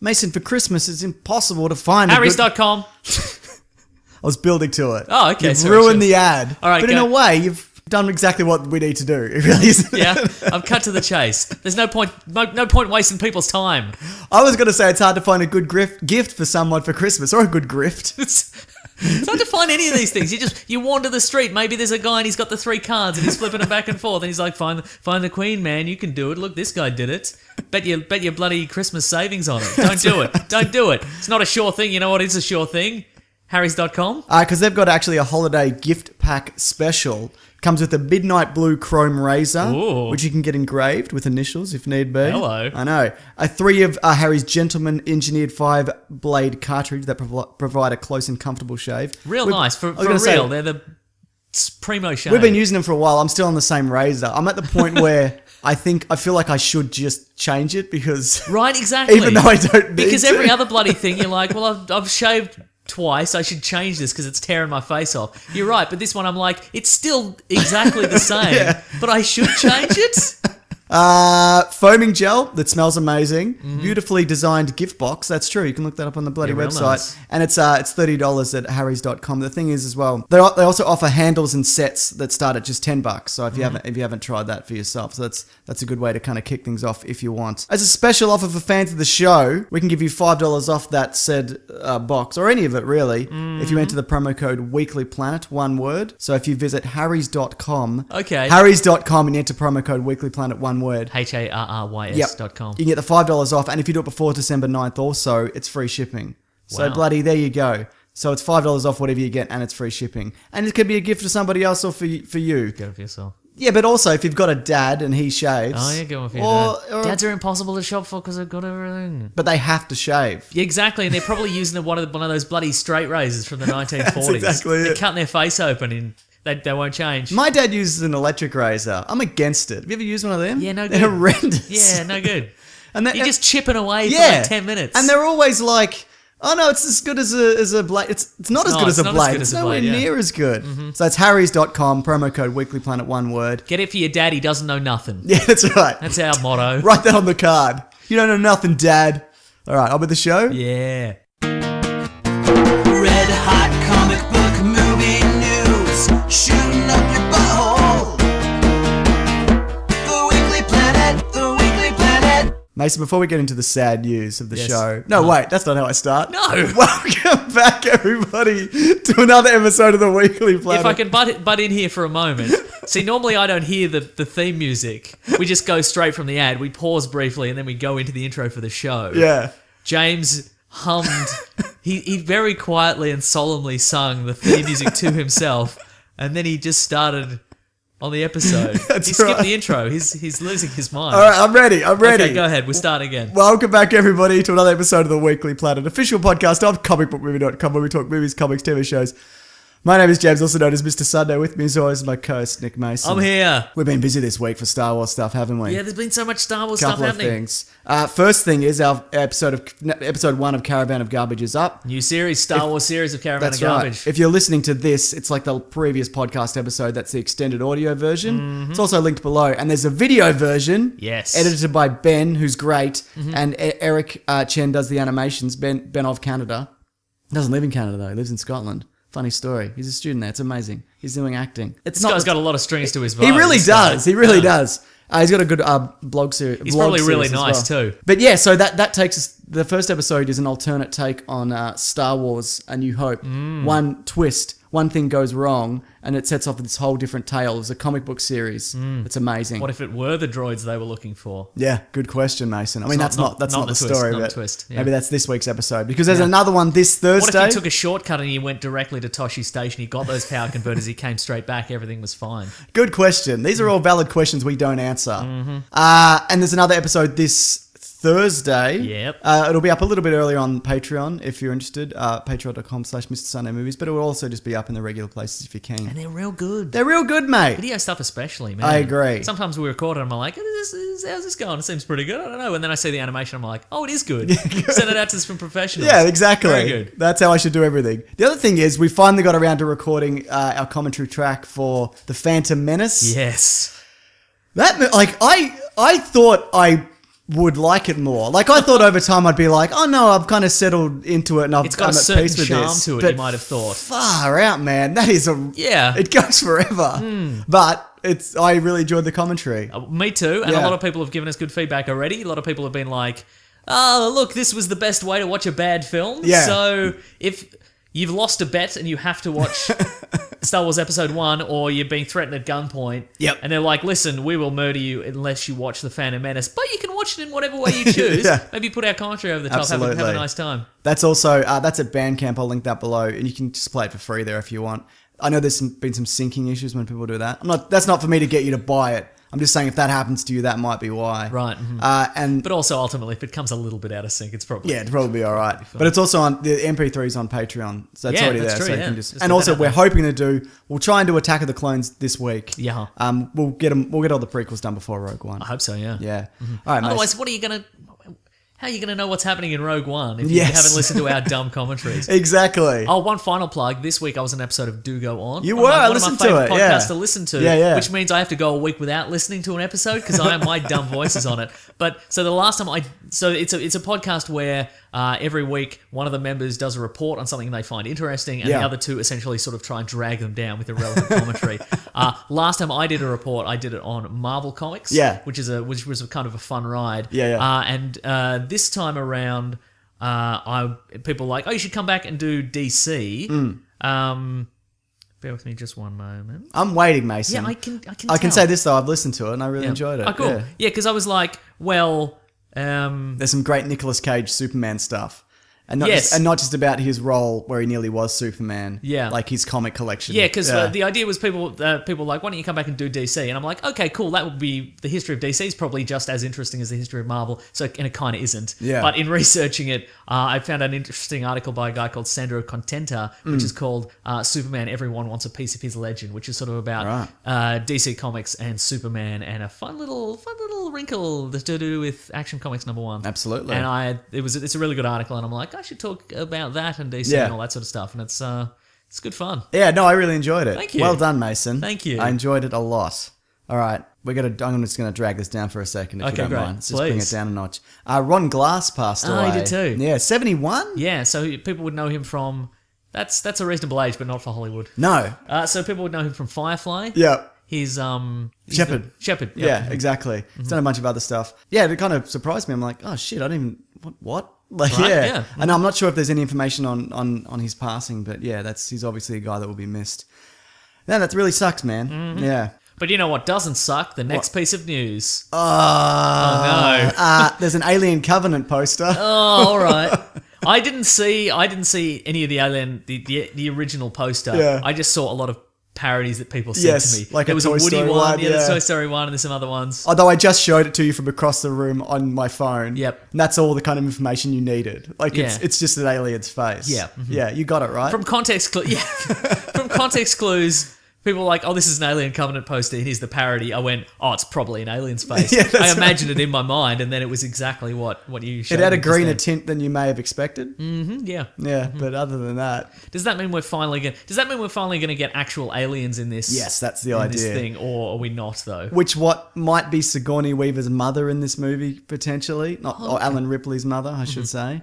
Mason, for Christmas, it's impossible to find Harrys.com. I was building to it. Oh, okay. You've ruined the ad. All right, but in a way, you've done exactly what we need to do. It really is. Yeah, I've cut to the chase. There's no point wasting people's time. I was going to say it's hard to find a good gift for someone for Christmas, or a good grift. It's hard to find any of these things. You wander the street. Maybe there's a guy and he's got the 3 cards and he's flipping them back and forth. And he's like, find the queen, man. You can do it. Look, this guy did it. Bet your bloody Christmas savings on it. Don't do it. Don't do it. It's not a sure thing. You know what is a sure thing? Harrys.com. Because they've got actually a holiday gift pack special. Comes with a midnight blue chrome razor, Ooh. which you can get engraved with initials if need be. Hello. I know. 3 of Harry's gentleman engineered 5-blade cartridge that provide a close and comfortable shave. Nice. For real, they're the primo shave. We've been using them for a while. I'm still on the same razor. I'm at the point where I feel like I should just change it because... Right, exactly. Even though I don't need Because to. every other bloody thing, you're like, well, I've shaved twice. I should change this because it's tearing my face off. You're right, but this one I'm like, it's still exactly the same, Yeah. but I should change it. Foaming gel that smells amazing. Beautifully designed gift box. That's true. You can look that up on the bloody real website. nice. And it's $30 at harrys.com. The thing is as well, they also offer handles and sets that start at just $10. So if you haven't tried that for yourself, so that's a good way to kind of kick things off if you want. As a special offer for fans of the show, we can give you $5 off that said box, or any of it really, if you enter the promo code weeklyplanet, one word. So if you visit harrys.com, Okay. harrys.com and enter promo code weeklyplanet, one word. HARRYS.com. You can get the $5 off, and if you do it before December 9th also, it's free shipping. So Wow. bloody, there you go. So it's $5 off whatever you get, and it's free shipping. And it could be a gift for somebody else or for you. Get it for yourself. Yeah, but also if you've got a dad and he shaves. Oh, yeah, go on for your dad. Dads are impossible to shop for because they've got everything. But they have to shave. Yeah, exactly, and they're probably using one of those bloody straight razors from the 1940s. That's exactly They're it. cutting their face open and they won't change. My dad uses an electric razor. I'm against it. Have you ever used one of them? Yeah, no good. They're horrendous. Yeah, no good. And You're just chipping away for yeah. like 10 minutes. And they're always like, oh no, it's as good as a blade. It's not as good as a blade. It's nowhere near as good. Mm-hmm. So it's harrys.com, promo code weeklyplanet, one word. Get it for your dad, he doesn't know nothing. Yeah, that's right. That's our motto. Write that on the card. You don't know nothing, Dad. All right, on with the show. Yeah. Red hot comic book movie news, shooting up your butthole. The Weekly Planet, the Weekly Planet. Mason, before we get into the sad news of the Yes. show. No, wait, that's not how I start. No. Welcome back, everybody, to another episode of the Weekly Planet. If I can butt in here for a moment. See, normally I don't hear the theme music. We just go straight from the ad. We pause briefly and then we go into the intro for the show. Yeah. James hummed. He very quietly and solemnly sung the theme music to himself, and then he just started on the episode. That's he skipped right. the intro. He's losing his mind. All right, I'm ready. Okay, go ahead. We'll start again. Welcome back, everybody, to another episode of the Weekly Planet, official podcast of comicbookmovie.com, where we talk movies, comics, TV shows. My name is James, also known as Mr. Sunday. With me, as always, my co-host, Nick Mason. I'm here. We've been busy this week for Star Wars stuff, haven't we? Yeah, there's been so much Star Wars stuff Couple of happening. things. First thing is our episode 1 of Caravan of Garbage is up. New series, Star Wars series of Caravan That's of right. Garbage. If you're listening to this, it's like the previous podcast episode. That's the extended audio version. It's also linked below. And there's a video version. Yes. Edited by Ben, who's great. And Eric Chen does the animations. Ben of Canada. Doesn't live in Canada, though. He lives in Scotland. Funny story. He's a student there. It's amazing. He's doing acting. This guy's got a lot of strings to his voice. He really does. He really does. He's got a good blog series. He's probably really nice too. But yeah, so that takes us. The first episode is an alternate take on Star Wars: A New Hope. One twist, one thing goes wrong, and it sets off this whole different tale. It's a comic book series. It's amazing. What if it were the droids they were looking for? Yeah, good question, Mason. I mean, that's not the twist, story, not the but twist, yeah. maybe that's this week's episode because there's another one this Thursday. What if he took a shortcut and he went directly to Toshi Station? He got those power converters. He came straight back. Everything was fine. Good question. These are all valid questions we don't answer. And there's another episode this Thursday. Yep. It'll be up a little bit earlier on Patreon if you're interested. Patreon.com/Mr. Sunday Movies. But it will also just be up in the regular places if you can. And they're real good. They're real good, mate. Video stuff especially, man. I agree. Sometimes we record it and I'm like, how's this going? It seems pretty good. I don't know. And then I see the animation, I'm like, oh, it is good. Send it out to some professionals. Yeah, exactly. Very good. That's how I should do everything. The other thing is we finally got around to recording our commentary track for The Phantom Menace. Yes. That, like, I thought I would like it more. Like, I thought over time I'd be like, oh no, I've kind of settled into it and It's got a I'm at certain peace with charm this. to it, But you might have thought. Far out, man. That is Yeah. it goes forever. But I really enjoyed the commentary. Me too, and a Yeah. lot of people have given us good feedback already. A lot of people have been like, oh, look, this was the best way to watch a bad film. Yeah. So if you've lost a bet and you have to watch Star Wars Episode 1 or you're being threatened at gunpoint, Yep. and they're like, listen, we will murder you unless you watch The Phantom Menace, but you can watch it in whatever way you choose. Yeah. Maybe put our commentary over the top, have Absolutely. a nice time. That's also that's at Bandcamp. I'll link that below, and you can just play it for free there if you want. I know there's been some syncing issues when people do that. That's not for me to get you to buy it. I'm just saying if that happens to you, that might be why. Right. Mhm. And But also, ultimately, if it comes a little bit out of sync, it's probably... yeah, it'd probably be all right. But it's also on the MP3's on Patreon, so it's Yeah, already that's there. true, So you yeah. can just Just and put also that out we're there. hoping to we'll try and do Attack of the Clones this week. Yeah. We'll get all the prequels done before Rogue One. I hope so, yeah. Yeah. All right, mate. Otherwise, how are you going to know what's happening in Rogue One if Yes. you haven't listened to our dumb commentaries? Exactly. Oh, one final plug. This week I was on an episode of Do Go On. You One were. of my- I one of my listened to favourite it, yeah. podcasts to listen to. Yeah, yeah. Which means I have to go a week without listening to an episode because my dumb voice is on it. But so the last time it's a podcast where every week one of the members does a report on something they find interesting, and Yeah. the other two essentially sort of try and drag them down with irrelevant commentary. Last time I did a report, I did it on Marvel Comics. Yeah. which was a kind of a fun ride. Yeah, yeah. And this time around, people were like, oh, you should come back and do DC. Bear with me just one moment. I'm waiting, Mason. Yeah, I can I can tell. say this though. I've listened to it and I really enjoyed it. Oh, cool. Yeah, because I was like, well, There's some great Nicolas Cage Superman stuff. And not, Yes. not just about his role where he nearly was Superman. Yeah. Like his comic collection. yeah, because the idea was people were like, why don't you come back and do DC? And I'm like, okay, cool. That would be the history of DC is probably just as interesting as the history of Marvel. So, and it kind of isn't. Yeah. But in researching it, I found an interesting article by a guy called Sandro Contenta, which is called Superman, Everyone Wants a Piece of His Legend, which is sort of about DC Comics and Superman and a fun little wrinkle to do with Action Comics #1. Absolutely. And it's a really good article, and I'm like, I should talk about that and DC Yeah. and all that sort of stuff, and it's good fun. Yeah, no, I really enjoyed it. Thank you. Well done, Mason. Thank you. I enjoyed it a lot. All right. I'm just going to drag this down for a second if Okay, you don't great. mind. Let's just bring it Please. down a notch. Ron Glass passed Oh, away. he did too. Yeah, 71? Yeah, so people would know him from that's a reasonable age, but not for Hollywood. No. So people would know him from Firefly. Yeah. He's Shepherd. Shepherd. Yeah, exactly. He's done a bunch of other stuff. Yeah, it kind of surprised me. I'm like, oh shit, I didn't even what? Like, Right, yeah. yeah. And I'm not sure if there's any information on his passing, but yeah, he's obviously a guy that will be missed. No, that really sucks, man. Mm-hmm. Yeah. But you know what doesn't suck? The next piece of news. Oh, no. There's an Alien Covenant poster. Oh, all right. I didn't see any of the Alien the original poster. Yeah. I just saw a lot of parodies that people sent Yes, to me. like there a was Toy a Woody Story one, one, yeah, there's yeah. Toy Story one, and there's some other ones. Although I just showed it to you from across the room on my phone. Yep. And that's all the kind of information you needed. Like, Yeah. it's just an alien's face. Yeah. Mhm. Yeah, you got it right. From context from context clues, people were like, oh, this is an Alien Covenant poster, here's the parody. I went, oh, it's probably an alien's face. Yeah, that's I imagined it in my mind, and then it was exactly what you showed it had a me just greener then. tint than you may have expected. Yeah. Yeah, but other than that, Does that mean we're finally gonna get actual aliens in this? yes, that's the in this idea. thing, or are we not though? What might be Sigourney Weaver's mother in this movie, potentially. Oh, Or Alan Ripley's mother, I should say.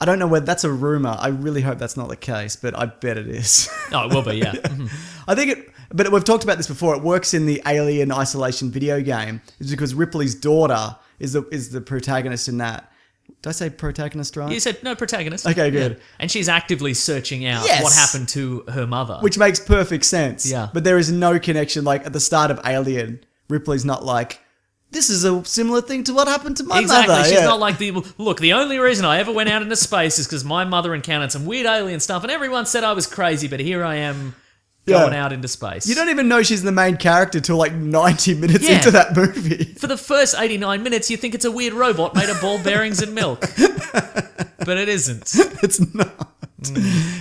I don't know whether that's a rumor. I really hope that's not the case, but I bet it is. Oh, it will be, yeah. Mhm. I think it, but we've talked about this before. It works in the Alien Isolation video game. It's because Ripley's daughter is the protagonist in that. Did I say protagonist right? You said no protagonist. Okay, good. Yeah. And she's actively searching out Yes. what happened to her mother. Which makes perfect sense. Yeah. But there is no connection. Like at the start of Alien, Ripley's not like, this is a similar thing to what happened to my Exactly. mother. She's Yeah. not like the only reason I ever went out into space is because my mother encountered some weird alien stuff, and everyone said I was crazy, but here I am going out into space. You don't even know she's the main character till like 90 minutes Yeah. into that movie. For the first 89 minutes, you think it's a weird robot made of ball bearings and milk. But it isn't. It's not.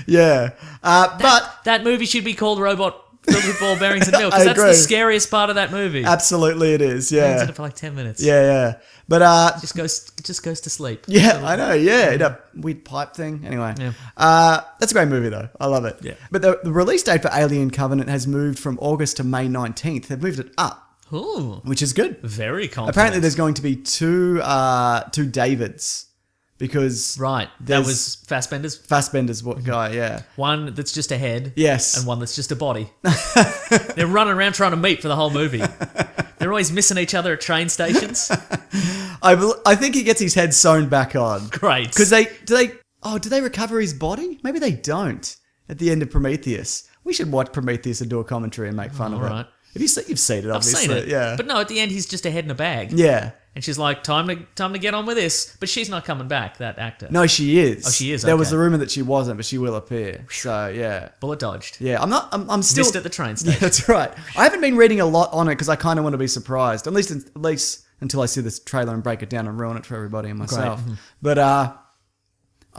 Yeah. But That movie should be called Robot Filled with Ball Bearings and Milk, I because that's the agree. scariest part of that movie. absolutely it is. It's in Yeah. it for like 10 minutes. Yeah. But Just goes to sleep. yeah, I know. Yeah. That weird pipe thing. Anyway. Yeah. That's a great movie though. I love it. Yeah. But the release date for Alien Covenant has moved from August to May 19th. They've moved it up. Ooh, which is good. very confident. Apparently, there's going to be two Davids because Right, that there's was Fassbender's. Fassbender's guy. Yeah. One that's just a head. Yes. And one that's just a body. They're running around trying to meet for the whole movie. They're always missing each other at train stations. I think he gets his head sewn back on. Great. Because do they recover his body? Maybe they don't at the end of Prometheus. We should watch Prometheus and do a commentary and make fun of right. it. You've seen it, I've obviously. seen it. Yeah. But no, at the end, he's just a head in a bag. Yeah. And she's like, time to get on with this. But she's not coming back, that actor. No, she is. Oh, she is, There was okay. a rumor that she wasn't, but she will appear. So, yeah. Bullet dodged. Yeah, I'm still... Missed at the train Yeah, station. that's right. I haven't been reading a lot on it because I kind of want to be surprised. At least until I see this trailer and break it down and ruin it for everybody and myself. Great. But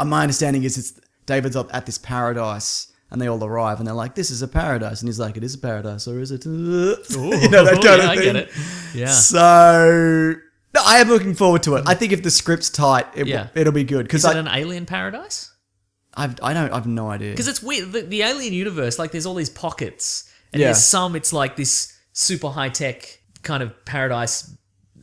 my understanding is it's David's at this paradise and they all arrive and they're like, this is a paradise. And he's like, it is a paradise, or is it? Ooh, that kind of I thing. get it. Yeah. So... No, I am looking forward to it. I think if the script's tight, it'll be good. Is it an alien paradise? I've no idea. Because it's weird. The alien universe, like, there's all these pockets. And Yeah. there's some, it's like this super high-tech kind of paradise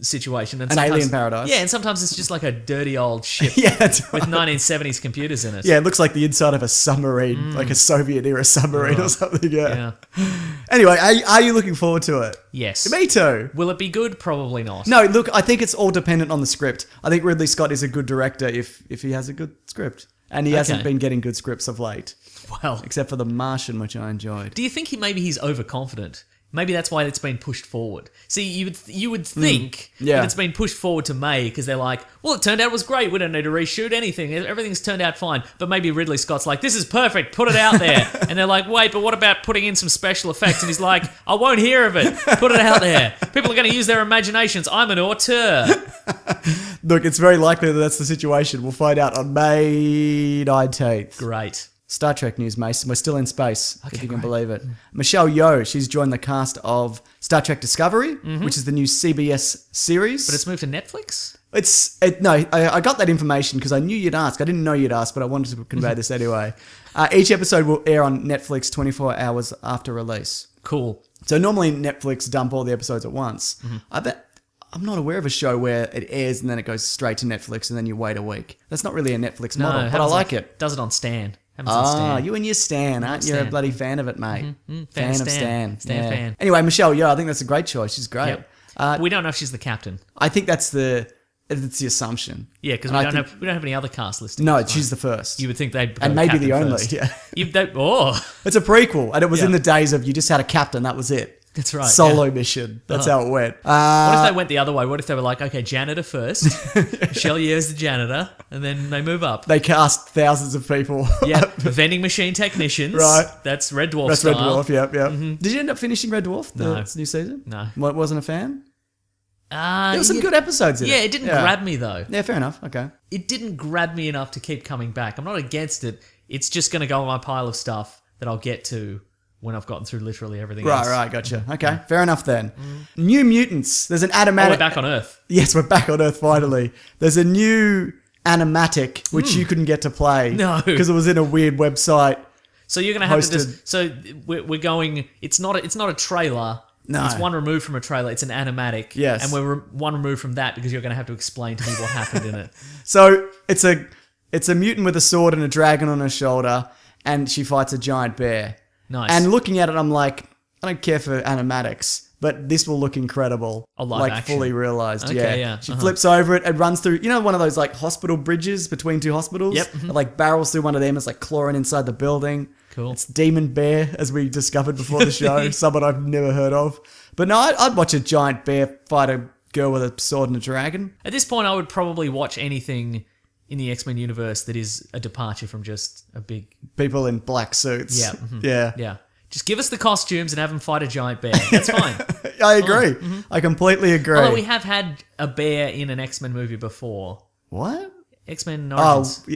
situation. And An sometimes- alien paradise. Yeah, and sometimes it's just like a dirty old ship Yeah, that's with right. 1970s computers in it. Yeah, it looks like the inside of a submarine, like a Soviet-era submarine or something. Yeah. Yeah. Anyway, are you looking forward to it? Yes. Me too. Will it be good? Probably not. No, look, I think it's all dependent on the script. I think Ridley Scott is a good director if he has a good script. And he hasn't been getting good scripts of late, Well, except for The Martian, which I enjoyed. do you think maybe he's overconfident? Maybe that's why it's been pushed forward. See, you would think Yeah. that it's been pushed forward to May because they're like, well, it turned out it was great. We don't need to reshoot anything. Everything's turned out fine. But maybe Ridley Scott's like, this is perfect. Put it out there. And they're like, wait, but what about putting in some special effects? And he's like, I won't hear of it. Put it out there. People are going to use their imaginations. I'm an auteur. Look, it's very likely that that's the situation. We'll find out on May 19th. Great. Star Trek news, Mason. We're still in space, if you can great. Michelle Michelle Yeoh, she's joined the cast of Star Trek Discovery, which is the new CBS series. But it's moved to Netflix? I got that information because I knew you'd ask. I didn't know you'd ask, but I wanted to convey this anyway. Each episode will air on Netflix 24 hours after release. Cool. So normally Netflix dump all the episodes at once. I bet I'm not aware of a show where it airs and then it goes straight to Netflix and then you wait a week. That's not really a Netflix model, but I happens like it. Does it on Stan. Happens on Stan. You and your Stan, aren't you? You're a Stan. bloody fan of it, mate. Fan of of Stan. Stan. Stan Yeah. fan. Anyway, Michelle Yeoh, I think that's a great choice. She's great. Yep. We don't know if she's the captain. I think that's the assumption. Yeah, because And we I don't think- have any other cast listings. No, Right. she's the first. You would think they'd go and maybe the captain only. first. Yeah. It's It's a prequel, and it was Yeah. in the days of you just had a captain, that was it. That's right. Solo mission. That's how it went. What if they went the other way? What if they were like, okay, janitor first, Michelle Yeoh's the janitor, and then they move up? They cast thousands of people. Yeah, vending machine technicians. Right. That's Red Dwarf That's style. Red Dwarf, yep. Did you end up finishing Red Dwarf, the No. new season? No. Wasn't a fan? There There were some good episodes in it. Yeah, it didn't grab me though. Yeah, fair enough. Okay. It didn't grab me enough to keep coming back. I'm not against it. It's just going to go on my pile of stuff that I'll get to when I've gotten through literally everything else. Right, gotcha. Okay, fair enough then. New Mutants. There's an animatic. Oh, we're back on Earth. Yes, we're back on Earth finally. There's a new animatic which you couldn't get to play. No. Because it was in a weird website. So you're going to have to Hosted. just... So we're going... It's not a trailer. No. It's one removed from a trailer. It's an animatic. Yes. And we're one removed from that because you're going to have to explain to me what happened in it. So it's a mutant with a sword and a dragon on her shoulder, and she fights a giant bear. Nice. And looking at it, I'm like, I don't care for animatics, but this will look incredible. A live like action. fully realized. Okay, yeah. yeah, She flips over it and runs through, one of those like hospital bridges between two hospitals. Yep. It, like barrels through one of them. It's like clawing inside the building. Cool. It's Demon Bear, as we discovered before the show. Someone I've never heard of. But no, I'd watch a giant bear fight a girl with a sword and a dragon. At this point, I would probably watch anything in the X-Men universe that is a departure from just a big... People in black suits. Yeah. Yeah. Yeah. Just give us the costumes and have them fight a giant bear. That's fine. I agree. I completely agree. Although we have had a bear in an X-Men movie before. What? X-Men Oh, Origins.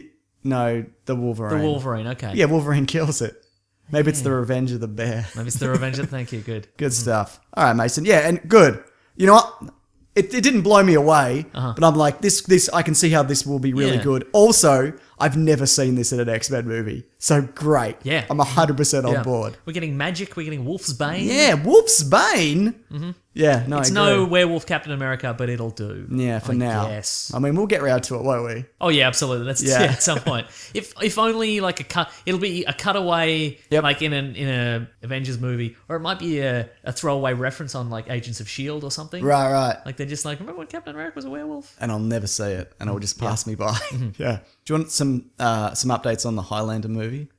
no, the Wolverine. The Wolverine, okay. Yeah, Wolverine kills it. Maybe it's the Revenge of the Bear. Maybe it's the Revenge of... Thank you, good. Good stuff. All right, Mason. Yeah, and good. You know what? It didn't blow me away, but I'm like, this I can see how this will be really Yeah. good. Also, I've never seen this in an X-Men movie. So great. Yeah. I'm 100% on Yeah. board. We're getting magic. We're getting Wolf's Bane. Yeah, Wolf's Bane. Mm-hmm. Yeah, no, It's I no agree. werewolf Captain America, but it'll do. Yeah, for now. Yes. I mean, we'll get round to it, won't we? Oh yeah, absolutely. That's Yeah. at some point. If only like a cut, it'll be a cutaway, Yep. like in a Avengers movie, or it might be a throwaway reference on like Agents of Shield or something. Right. Like they're just like, remember when Captain America was a werewolf? And I'll never see it, and it'll just pass me by. Mm-hmm. Yeah. Do you want some updates on the Highlander movie?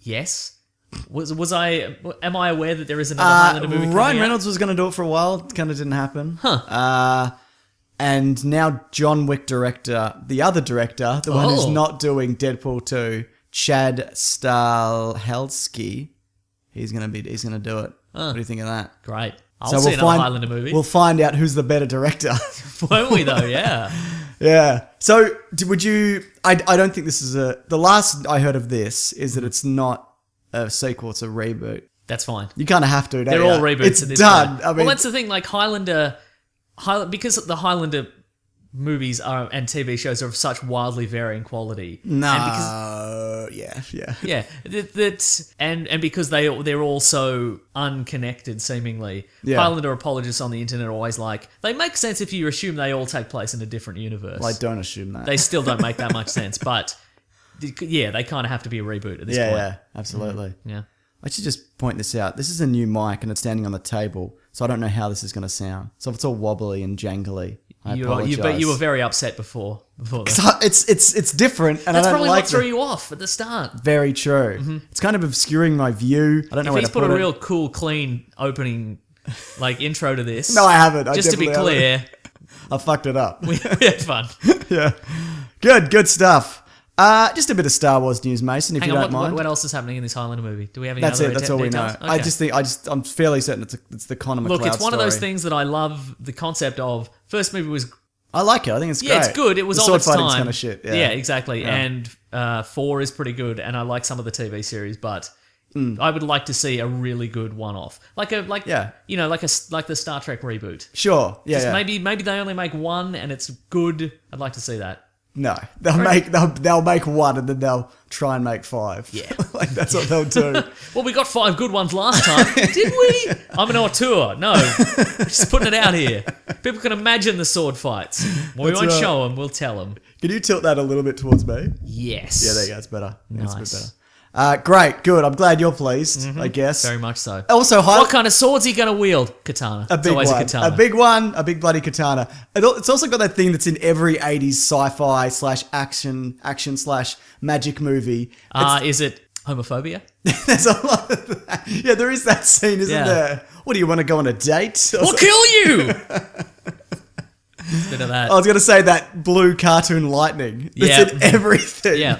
Yes. Am I aware that there is another Highlander movie? Ryan coming out? Reynolds was going to do it for a while. Kind of didn't happen. Huh. And now John Wick director, the other director, the one who's Oh. not doing Deadpool 2, Chad Stahelski, he's gonna do it. What do you think of that? Great. I'll see another Highlander movie. We'll find out who's the better director. Won't we though? Yeah. Yeah. So would you? I don't think this is the last I heard of this is that it's not a sequel; it's a reboot. That's fine. You kind of have to. They're all reboots It's at this done. point. I mean, well, that's the thing. Like Highlander, because the Highlander movies are and TV shows are of such wildly varying quality. no. And because, Yeah. and because they're all so unconnected, seemingly. Yeah. Highlander apologists on the internet are always like, they make sense if you assume they all take place in a different universe. Well, I don't assume that. They still don't make that much sense, but yeah, they kind of have to be a reboot at this point. Yeah, absolutely. Yeah. I should just point this out. This is a new mic and it's standing on the table, so I don't know how this is going to sound. So if it's all wobbly and jangly, I apologize. But you were very upset before that. So it's different, and That's I don't probably like what threw it. you off at the start. Very true. It's kind of obscuring my view. I don't know If where he's to put put a it. real cool, clean opening, like intro to this. No, I haven't. I Just to be definitely clear, haven't. I fucked it up. we had fun. Yeah, good stuff. Just a bit of Star Wars news, Mason, if Hang you on, don't mind. what else is happening in this Highlander movie? Do we have any That's other it. That's all we know. details? Okay. I'm fairly certain it's the Conor McLeod Look, it's one of those story. things that I love the concept of. First movie was I like it. I think it's great. yeah, it's good. It was the on sword its fighting's time. kind of shit. Yeah, exactly. Yeah. And 4 is pretty good, and I like some of the TV series, but I would like to see a really good one-off, like Yeah. like the Star Trek reboot. Sure. Yeah. Just yeah. maybe they only make one and it's good. I'd like to see that. No, they'll make one and then they'll try and make 5. Yeah. like that's what they'll do. Well, we got 5 good ones last time, did we? I'm an auteur. No, just putting it out here. People can imagine the sword fights. Well, we That's won't right. show them. We'll tell them. Can you tilt that a little bit towards me? Yes. Yeah, there you go. It's better. Yeah, it's a bit Nice. better. Great, good. I'm glad you're pleased. I guess. Very much so. Also, What kind of sword's he going to wield? Katana. a It's big always one. a katana. A big one. A big bloody katana. It's also got that thing that's in every 80s sci-fi / action / magic movie. Is it homophobia? There's a lot of that. Yeah, there is that scene, isn't Yeah. there? What do you want to go on a date? We'll kill you! Bit of that. I was going to say that blue cartoon lightning. That's Yeah. in everything. Yeah.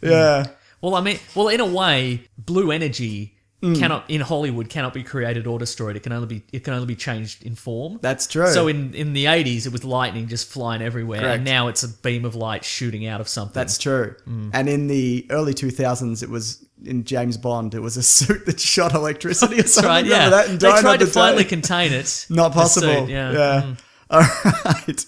Yeah. Well, I mean, in a way, blue energy Mm. cannot in Hollywood cannot be created or destroyed. It can only be changed in form. That's true. So in the 80s, it was lightning just flying everywhere, Correct. and now it's a beam of light shooting out of something. That's true. And in the early 2000s, it was in James Bond. It was a suit that shot electricity or That's something. right. Remember Yeah, that? In they Die tried Another to finally Day? contain it. Not the possible. suit, Yeah. All right.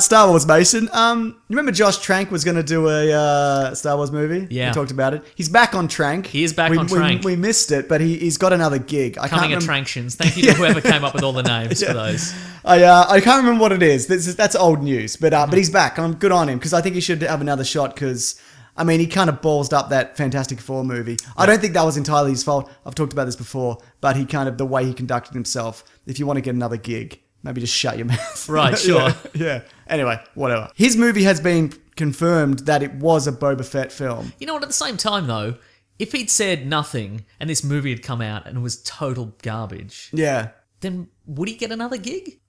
Star Wars, Mason. You remember Josh Trank was going to do a Star Wars movie? Yeah. We talked about it. He's back on Trank. He is back on Trank. We missed it, but he's got another gig. Coming attractions. Thank you to whoever came up with all the names for those. I can't remember what it is. That's old news, but he's back. I'm good on him because I think he should have another shot because, I mean, he kind of ballsed up that Fantastic Four movie. I don't think that was entirely his fault. I've talked about this before, but the way he conducted himself, if you want to get another gig, maybe just shut your mouth. Right, sure. Yeah. Anyway, whatever. His movie has been confirmed that it was a Boba Fett film. You know what? At the same time, though, if he'd said nothing and this movie had come out and it was total garbage, Yeah. then would he get another gig?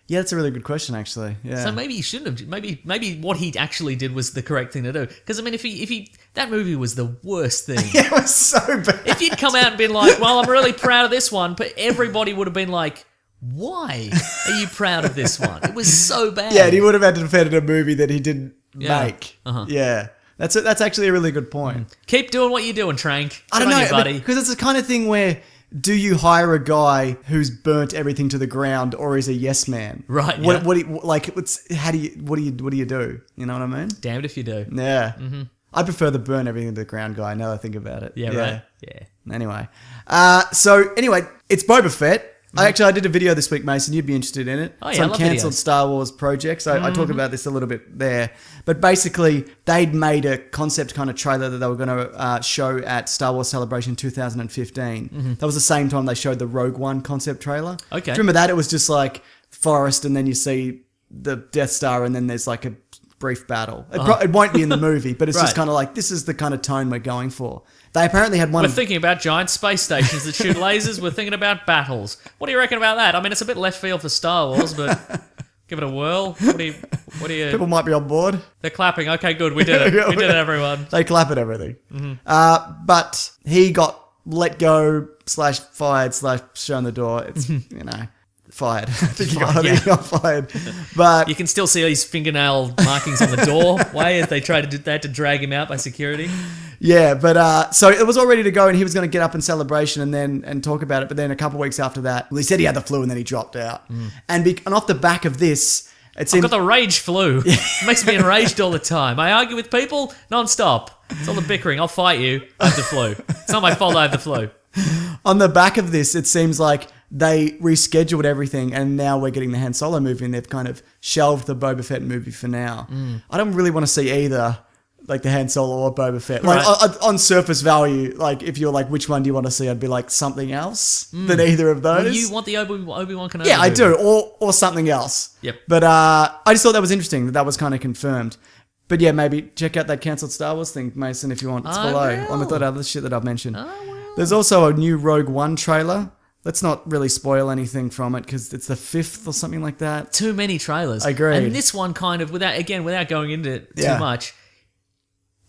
Yeah, that's a really good question, actually. Yeah. So maybe he shouldn't have. Maybe what he actually did was the correct thing to do. Because I mean, if he that movie was the worst thing. Yeah, it was so bad. If he'd come out and been like, "Well, I'm really proud of this one," but everybody would have been like, "Why are you proud of this one? It was so bad." Yeah, and he would have had to defend a movie that he didn't Yeah. make. Uh-huh. Yeah. That's actually a really good point. Keep doing what you're doing, Trank. I don't Good on know, you, buddy. because it's the kind of thing where do you hire a guy who's burnt everything to the ground, or is a yes man? Right, What, yeah. what do you, like? What do you do? You know what I mean? Damned if you do. Yeah. Mm-hmm. I prefer the burn everything to the ground guy. Now that I think about it. Yeah, right. Yeah. Anyway, it's Boba Fett. I did a video this week, Mason. You'd be interested in it. Oh, yeah, Some I love cancelled videos. Star Wars projects. I talk about this a little bit there. But basically, they'd made a concept kind of trailer that they were going to show at Star Wars Celebration 2015. That was the same time they showed the Rogue One concept trailer. Okay. Do you remember that? It was just like forest, and then you see the Death Star, and then there's like a brief battle. It won't be in the movie, but it's just Right. kind of like, this is the kind of tone we're going for. They apparently had one We're of... thinking about giant space stations that shoot lasers. We're thinking about battles. What do you reckon about that? I mean, it's a bit left field for Star Wars, but give it a whirl. What do you? People might be on board. They're clapping. Okay, good. We did it. We did it, everyone. They clap at everything. But he got let go / fired / shown the door. It's, fired. I think he got fired. But You can still see his fingernail markings on the doorway as they had to drag him out by security. yeah, but so it was all ready to go, and he was going to get up in celebration and talk about it. But then a couple of weeks after that, well, he said he had the flu, and then he dropped out. And off the back of this, it I've seemed... got the rage flu. It makes me enraged all the time. I argue with people non-stop. It's all the bickering. I'll fight you. I have the flu. It's not my fault I have the flu. On the back of this, it seems like they rescheduled everything, and now we're getting the Han Solo movie, and they've kind of shelved the Boba Fett movie for now. I don't really want to see either, like the Han Solo or Boba Fett. Like Right. on surface value, like if you're like, which one do you want to see? I'd be like something else than either of those. Well, you want the Obi-Wan Kenobi Yeah, I movie. do, or something else. Yep. But I just thought that was interesting that was kind of confirmed. But yeah, maybe check out that cancelled Star Wars thing, Mason, if you want. It's I below. will. With that other shit that I've mentioned. Oh, well. There's also a new Rogue One trailer. Let's not really spoil anything from it because it's the 5th or something like that. Too many trailers. Agreed. And this one kind of, without going into it too Yeah. much,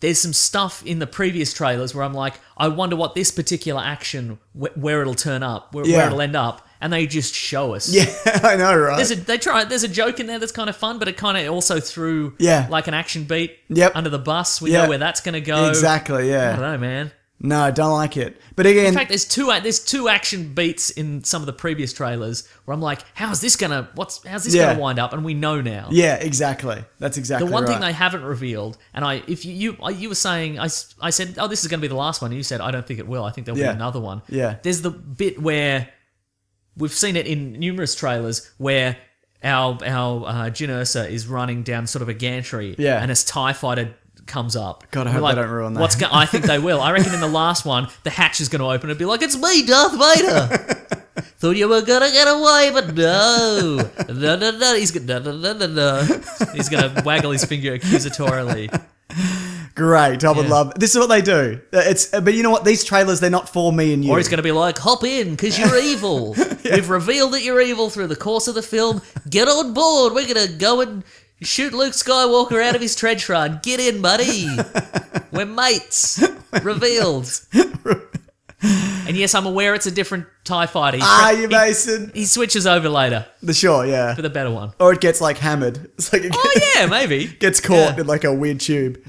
there's some stuff in the previous trailers where I'm like, I wonder what this particular action, where it'll turn up, where it'll end up, and they just show us. Yeah, I know, right? There's a joke in there that's kind of fun, but it kind of also threw like an action beat under the bus. We know where that's going to go. Exactly, I don't yeah. know, man. No, I don't like it. But again... In fact, there's two action beats in some of the previous trailers where I'm like, how's this gonna wind up? And we know now. yeah, exactly. That's exactly The one right. thing they haven't revealed, and you were saying, I said, oh, this is going to be the last one, and you said, I don't think it will. I think there'll be another one. Yeah. There's the bit where we've seen it in numerous trailers where our Jyn Erso is running down sort of a gantry, and this TIE fighter comes up. God, I And hope we're they don't ruin that. I think they will. I reckon in the last one, the hatch is going to open and be like, it's me, Darth Vader. Thought you were going to get away, but no. No. He's going to waggle his finger accusatorily. Great, I would love... This is what they do. But you know what? These trailers, they're not for me and you. Or he's going to be like, hop in, because you're evil. We've revealed that you're evil through the course of the film. Get on board. We're going to go and shoot Luke Skywalker out of his trench run. Get in, buddy. We're mates. Revealed. And yes, I'm aware it's a different TIE fighter. Mason? He switches over later Sure, yeah. for the better one. Or it gets like hammered. It's like Yeah, maybe. gets caught in like a weird tube.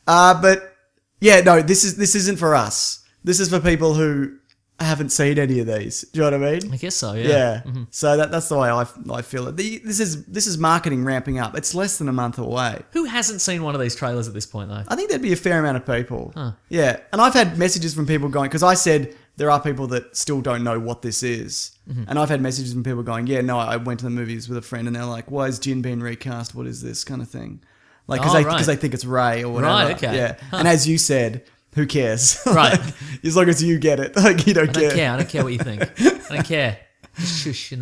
But yeah, no, this isn't for us. This is for people who haven't seen any of these. Do you know what I mean? I guess so, Yeah. So that's the way I feel it. This is marketing ramping up. It's less than a month away. Who hasn't seen one of these trailers at this point, though? I think there'd be a fair amount of people. Yeah. And I've had messages from people going, because I said there are people that still don't know what this is. And I've had messages from people going, yeah, no, I went to the movies with a friend and they're like, why is Jin being recast? What is this kind of thing? Like, because they think it's Ray or whatever. Right, okay. Yeah. And as you said, who cares? Right. As long as you get it. Like, you don't care. I don't care what you think. I don't care. Just shush in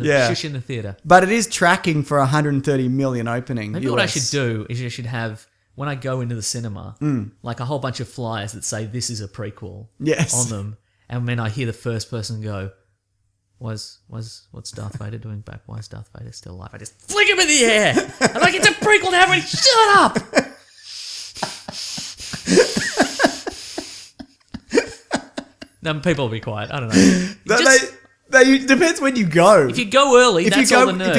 the theatre. But it is tracking for 130 million opening. Maybe what I should do is I should have, when I go into the cinema, like a whole bunch of flyers that say this is a prequel on them. And when I hear the first person go, what's Darth Vader doing back? Why is Darth Vader still alive? I just flick him in the air. I'm like, it's a prequel to everybody. Shut up. Then people will be quiet. I don't know. It depends when you go. If you go early, that's all the nerds.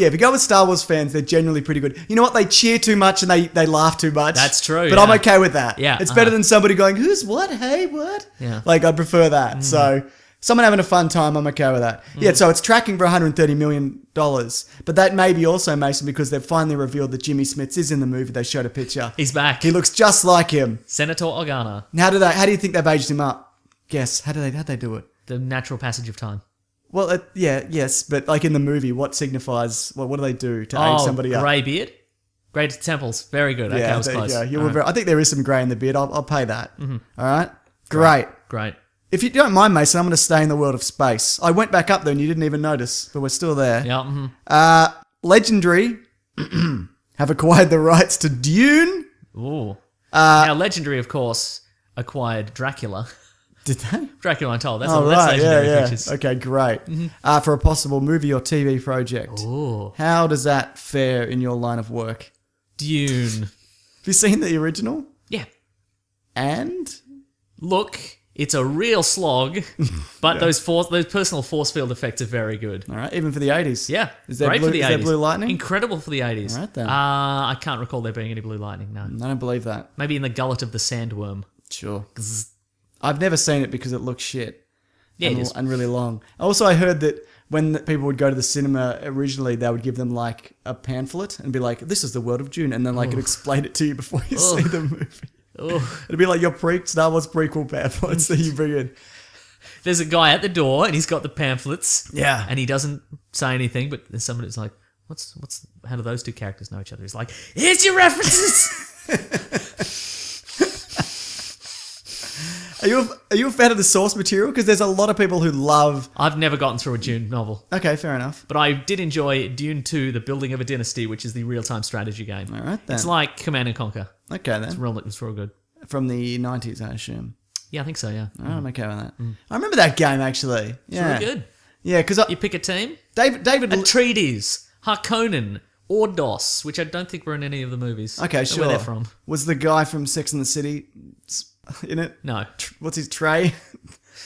If you go with Star Wars fans, they're generally pretty good. You know what? They cheer too much and they laugh too much. That's true. But I'm okay with that. Yeah, It's better than somebody going, "Who's what? Hey, what?" Yeah. Like, I'd prefer that. So Someone having a fun time, I'm okay with that. Yeah, so it's tracking for $130 million. But that may be also, Mason, because they've finally revealed that Jimmy Smits is in the movie. They showed a picture. He's back. He looks just like him. Senator Organa. How do you think they've aged him up? Guess. How'd they do it? The natural passage of time. Well, yes, but like in the movie, what signifies, what do they do to age somebody up? Grey beard? Grey temples. Very good. Okay, I was there close. you go. I think there is some grey in the beard. I'll pay that. All right? Great. Great. If you don't mind, Mason, I'm going to stay in the world of space. I went back up there and you didn't even notice, but we're still there. Yeah. Legendary have acquired the rights to Dune. Ooh. Now, Legendary, of course, acquired Dracula. Did they? Dracula Untold. That's Oh, that's right. Legendary Yeah. Pictures. Okay, great. For a possible movie or TV project. Ooh. How does that fare in your line of work? Dune. Have you seen the original? Yeah. And? Look, it's a real slog, but those personal force field effects are very good. All right, even for the 80s. Yeah, Is there great blue, for the is 80s. there blue lightning? Incredible for the 80s. All right, then. I can't recall there being any blue lightning, no. I don't believe that. Maybe in the gullet of the sandworm. Sure. I've never seen it because it looks shit. Yeah, and, it is. and really long. Also, I heard that when people would go to the cinema originally, they would give them like a pamphlet and be like, "This is the world of Dune," and then like it'd explain it to you before you see the movie. It'd be like your Star Wars prequel pamphlets that you bring in. There's a guy at the door and he's got the pamphlets. Yeah. And he doesn't say anything, but there's somebody who's like, how do those two characters know each other? He's like, here's your references. Are you a fan of the source material? Because there's a lot of people who love... I've never gotten through a Dune novel. Okay, fair enough. But I did enjoy Dune 2, The Building of a Dynasty, which is the real-time strategy game. All right, then. It's like Command and Conquer. Okay, then. It's real good. From the 90s, I assume. Yeah, I think so, yeah. Oh, I'm okay with that. I remember that game, actually. Yeah. It's really good. Yeah, because You pick a team. David... Atreides, Harkonnen, Ordos, which I don't think were in any of the movies. Okay, Don't know sure. Where they're from. Was the guy from Sex and the City in it? No. What's his Trey?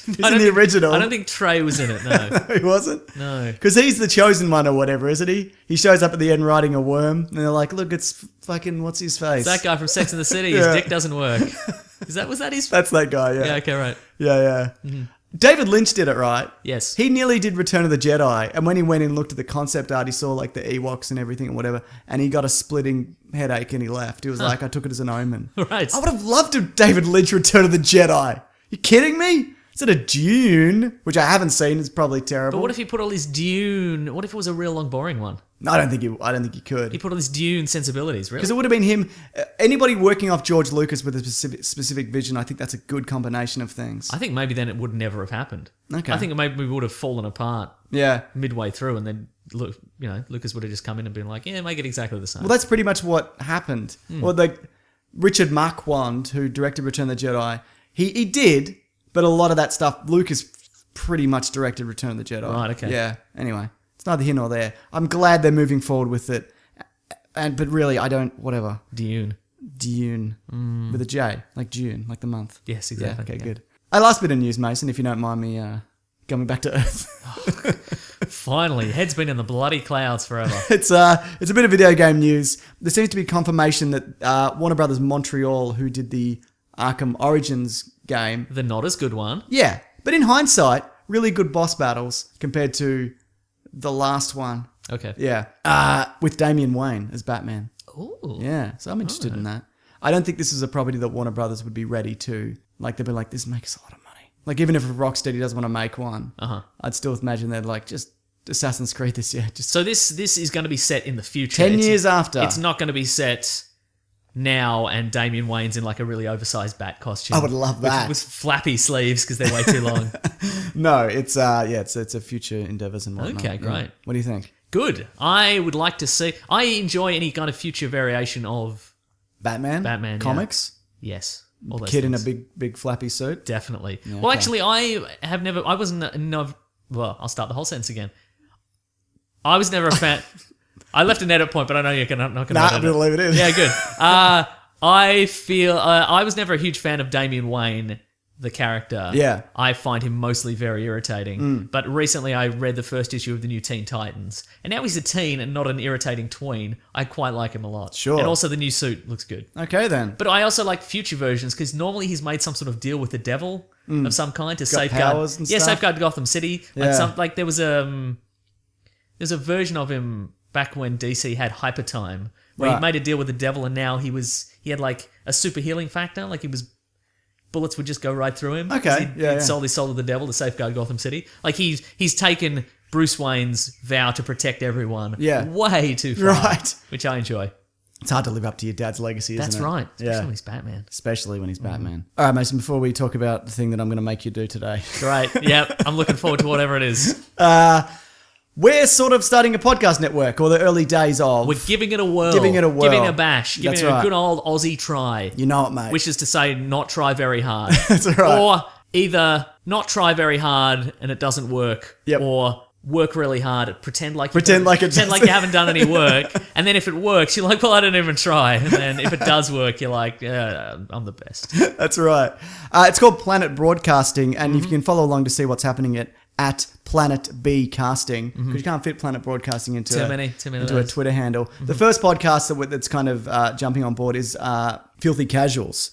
He's I in don't the think- original. I don't think Trey was in it, no. He wasn't? No. Because he's the chosen one or whatever, isn't he? He shows up at the end riding a worm, and they're like, look, it's fucking, what's his face? That guy from Sex and the City, Yeah. his dick doesn't work. Was that his... That's that guy, yeah. Yeah, okay, right. Yeah. David Lynch did it, right? Yes. He nearly did Return of the Jedi, and when he went and looked at the concept art, he saw like the Ewoks and everything and whatever, and he got a splitting headache and he left. He was like, I took it as an omen. Right. I would have loved to David Lynch Return of the Jedi. You kidding me? Instead of Dune, which I haven't seen, is probably terrible. But what if he put all his Dune... What if it was a real long, boring one? No, I don't think you could. He put all his Dune sensibilities, really? Because it would have been him. Anybody working off George Lucas with a specific vision, I think that's a good combination of things. I think maybe then it would never have happened. Okay. I think maybe we would have fallen apart Yeah. midway through, and then Lucas would have just come in and been like, "Yeah, make it exactly the same." Well, that's pretty much what happened. Well, Richard Marquand, who directed Return of the Jedi, he did, but a lot of that stuff, Lucas pretty much directed Return of the Jedi. Right, okay. Yeah. Anyway, it's neither here nor there. I'm glad they're moving forward with it, but really, I don't. Whatever. Dune. With a J, like June, like the month. Yes, Yeah, exactly. okay, Yeah. good. Last bit of news, Mason, if you don't mind me coming back to Earth. Finally, head's been in the bloody clouds forever. It's a bit of video game news. There seems to be confirmation that Warner Brothers Montreal, who did the Arkham Origins game, The not as good one. yeah, but in hindsight, really good boss battles compared to the last one. Okay. Yeah, with Damian Wayne as Batman. Ooh. Yeah, so I'm interested in that. I don't think this is a property that Warner Brothers would be ready to, like, they'd be like, this makes a lot of money. Like, even if Rocksteady doesn't want to make one, I'd still imagine they'd like, just Assassin's Creed this year. Just So this is going to be set in the future. 10 years after. It's not going to be set now and Damian Wayne's in like a really oversized bat costume. I would love that. With flappy sleeves because they're way too long. No, it's a future endeavors and whatnot. Okay, great. Yeah. What do you think? Good. I would like to see... I enjoy any kind of future variation of... Batman? Batman, yeah. Comics? Yes. All those Kid things. in a big flappy suit? Definitely. Yeah, well, okay. actually, I wasn't... No, well, I'll start the whole sentence again. I was never a fan... I left an edit point, but I know you're not going to Nah, edit we'll leave it in. Yeah, good. I feel... I was never a huge fan of Damian Wayne, the character. Yeah. I find him mostly very irritating. But recently I read the first issue of the new Teen Titans. And now he's a teen and not an irritating tween. I quite like him a lot. Sure. And also the new suit looks good. Okay, then. But I also like future versions because normally he's made some sort of deal with the devil of some kind to Got safeguard. powers and Yeah, stuff. safeguard Gotham City. Yeah. There was there's a version of him back when DC had Hyper Time, where he Right. made a deal with the devil, and now he had like a super healing factor. Like bullets would just go right through him. 'cause Okay, he'd sold his soul to the devil to safeguard Gotham City. Like he's taken Bruce Wayne's vow to protect everyone. Yeah. way too far. Right. Which I enjoy. It's hard to live up to your dad's legacy, isn't it? That's right. Especially Yeah. when he's Batman. Especially when he's Batman. All right, Mason, before we talk about the thing that I'm going to make you do today. Great. Yep. I'm looking forward to whatever it is. We're sort of starting a podcast network, or the early days of. We're giving it a whirl. Giving it a whirl. Giving it a bash. Giving That's it right. a good old Aussie try. You know it, mate. Which is to say, not try very hard. That's right. Or either not try very hard and it doesn't work. Yep. Or work really hard, pretend like it doesn't. you haven't done any work, and then if it works, you're like, well, I didn't even try. And then if it does work, you're like, yeah, I'm the best. That's right. It's called Planet Broadcasting, and Mm-hmm. if you can follow along to see what's happening at Planet B Casting, because you can't fit Planet Broadcasting into Too many into of a those. Twitter handle. The first podcast that's kind of jumping on board is Filthy Casuals,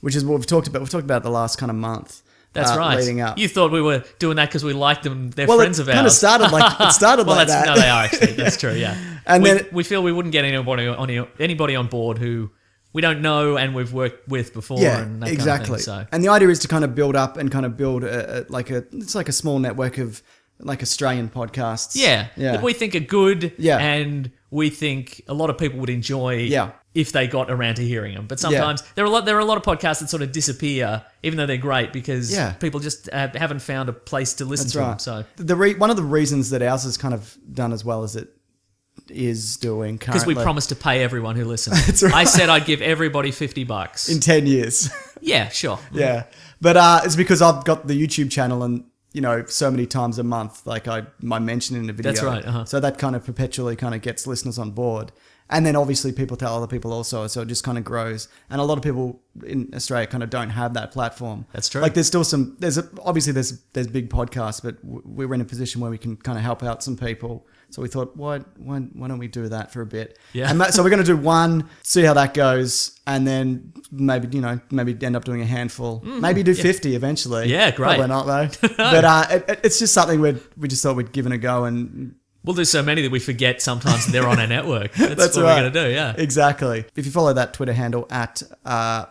which is what we've talked about. We've talked about the last kind of month. That's right. Leading up. You thought we were doing that because we liked them. They're Well, friends it of ours. kind of started like well, like that. No, they are actually. That's true. Yeah. And we, then we feel we wouldn't get anybody on board who we don't know and we've worked with before. Yeah, and that exactly. Kind of thing, so. And the idea is to kind of build up and kind of build it's like a small network of like Australian podcasts. Yeah, Yeah. that we think are good. Yeah. And we think a lot of people would enjoy. Yeah. If they got around to hearing them, but sometimes there are a lot of podcasts that sort of disappear, even though they're great because people just haven't found a place to listen That's to right. them. So One of the reasons that ours has kind of done as well as it is doing because currently we promised to pay everyone who listens. That's right. I said I'd give everybody $50 in 10 years. Yeah, sure. Yeah. But it's because I've got the YouTube channel and, you know, so many times a month, like I mention in a video. That's right, uh-huh. So that kind of perpetually kind of gets listeners on board. And then obviously people tell other people also, so it just kind of grows. And a lot of people in Australia kind of don't have that platform. That's true. Like there's still obviously there's big podcasts, but we're in a position where we can kind of help out some people. So we thought, why don't we do that for a bit? Yeah. And so we're going to do one, see how that goes, and then maybe end up doing a handful. Maybe do 50 eventually. Yeah, great. Probably not though. But it's just something we just thought we'd give it a go and. We'll do so many that we forget sometimes that they're on our network. That's what right. we're going to do, yeah. Exactly. If you follow that Twitter handle at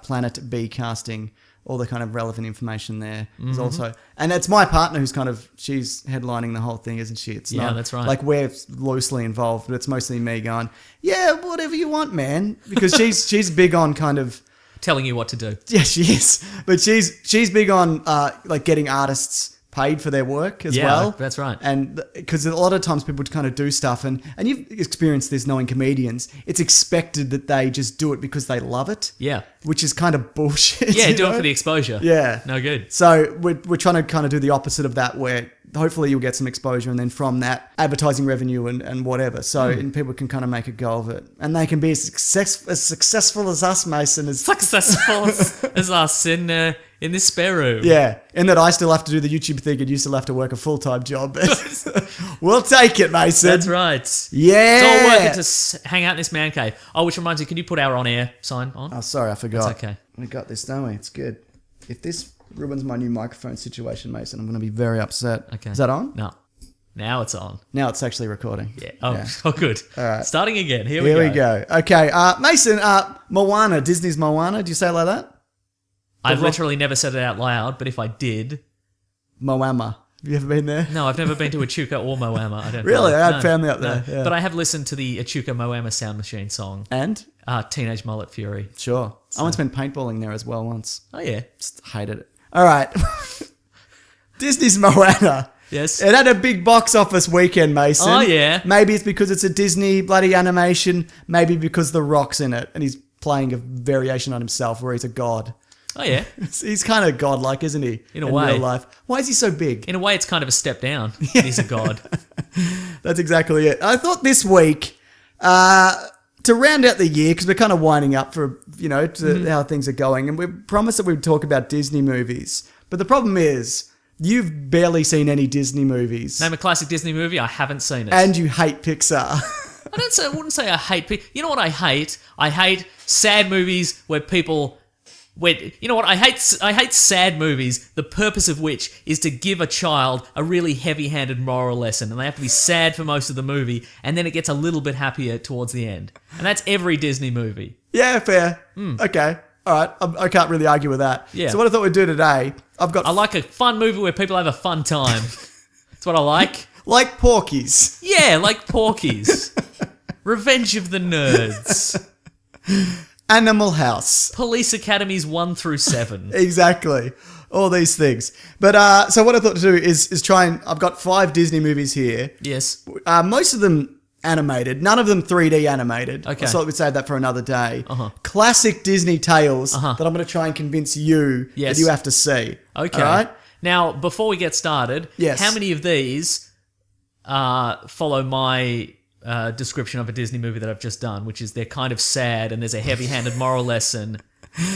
Planet B Casting, all the kind of relevant information there is also. And it's my partner who's she's headlining the whole thing, isn't she? It's Yeah, not, that's right. Like we're loosely involved, but it's mostly me going, yeah, whatever you want, man. Because she's big on kind of. Telling you what to do. Yeah, she is. But she's big on like getting artists paid for their work as well. That's right. And because a lot of times people kind of do stuff and you've experienced this knowing comedians, it's expected that they just do it because they love it. Yeah. Which is kind of bullshit. Yeah, you do know? it for the exposure. Yeah. No good. So we're trying to kind of do the opposite of that where hopefully you'll get some exposure and then from that advertising revenue and whatever. So and people can kind of make a go of it. And they can be as successful as us, Mason. Successful as us in this spare room. Yeah, and that I still have to do the YouTube thing and you still have to work a full-time job. We'll take it, Mason. That's right. Yeah. It's all worth it to hang out in this man cave. Oh, which reminds me, can you put our on-air sign on? Oh, sorry, I forgot. That's okay. We got this, don't we? It's good. If this ruins my new microphone situation, Mason, I'm going to be very upset. Okay. Is that on? No. Now it's on. Now it's actually recording. Yeah. Oh, good. All right. Starting again. Here Here we we go. Okay, Mason, Moana, Disney's Moana. Do you say it like that? I've literally never said it out loud, but if I did... Moama. Have you ever been there? No, I've never been to Echuca or Moama. I don't Really? know. I had family up there. Yeah. But I have listened to the Echuca Moama Sound Machine song, And? Teenage Mullet Fury. Sure. I once been paintballing there as well once. Oh, yeah. Just hated it. All right. Disney's Moana. Yes. It had a big box office weekend, Mason. Oh, yeah. Maybe it's because it's a Disney bloody animation. Maybe because The Rock's in it and he's playing a variation on himself where he's a god. Oh, yeah. He's kind of godlike, isn't he? In a way. real life. Why is he so big? In a way, it's kind of a step down. He's a god. That's exactly it. I thought this week, to round out the year, because we're kind of winding up for, how things are going, and we promised that we'd talk about Disney movies. But the problem is, you've barely seen any Disney movies. Name a classic Disney movie. I haven't seen it. And you hate Pixar. I wouldn't say I hate... You know what I hate? I hate sad movies where people Wait, you know what? I hate sad movies, the purpose of which is to give a child a really heavy-handed moral lesson, and they have to be sad for most of the movie, and then it gets a little bit happier towards the end. And that's every Disney movie. Yeah, fair. Okay. All right. I can't really argue with that. Yeah. So what I thought we'd do today, I like a fun movie where people have a fun time. That's what I like. Like Porky's. Yeah, like Porky's. Revenge of the Nerds. Animal House. Police Academies 1 through 7. Exactly. All these things. But so what I thought to do is try and... I've got 5 Disney movies here. Yes. Most of them animated. None of them 3D animated. Okay. I thought we'd save that for another day. Classic Disney tales that I'm going to try and convince you that you have to see. Okay. All right? Now, before we get started, Yes. how many of these follow my... description of a Disney movie that I've just done, which is they're kind of sad and there's a heavy-handed moral lesson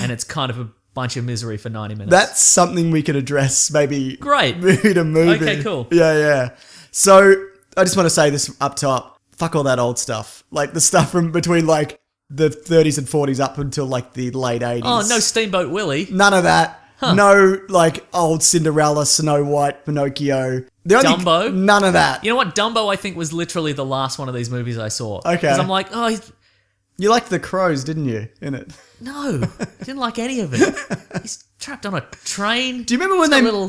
and it's kind of a bunch of misery for 90 minutes. That's something we can address maybe Great. movie to movie. Okay, cool. Yeah. So I just want to say this up top. Fuck all that old stuff. Like the stuff from between like the 30s and 40s up until like the late 80s. Oh, no Steamboat Willie. None of that. No, like, old Cinderella, Snow White, Pinocchio. Dumbo? None of that. You know what? Dumbo, I think, was literally the last one of these movies I saw. Okay. Because I'm like, oh, You liked the crows, didn't you, in it? no. Didn't like any of it. He's trapped on a train. Do you remember when He's got they... little...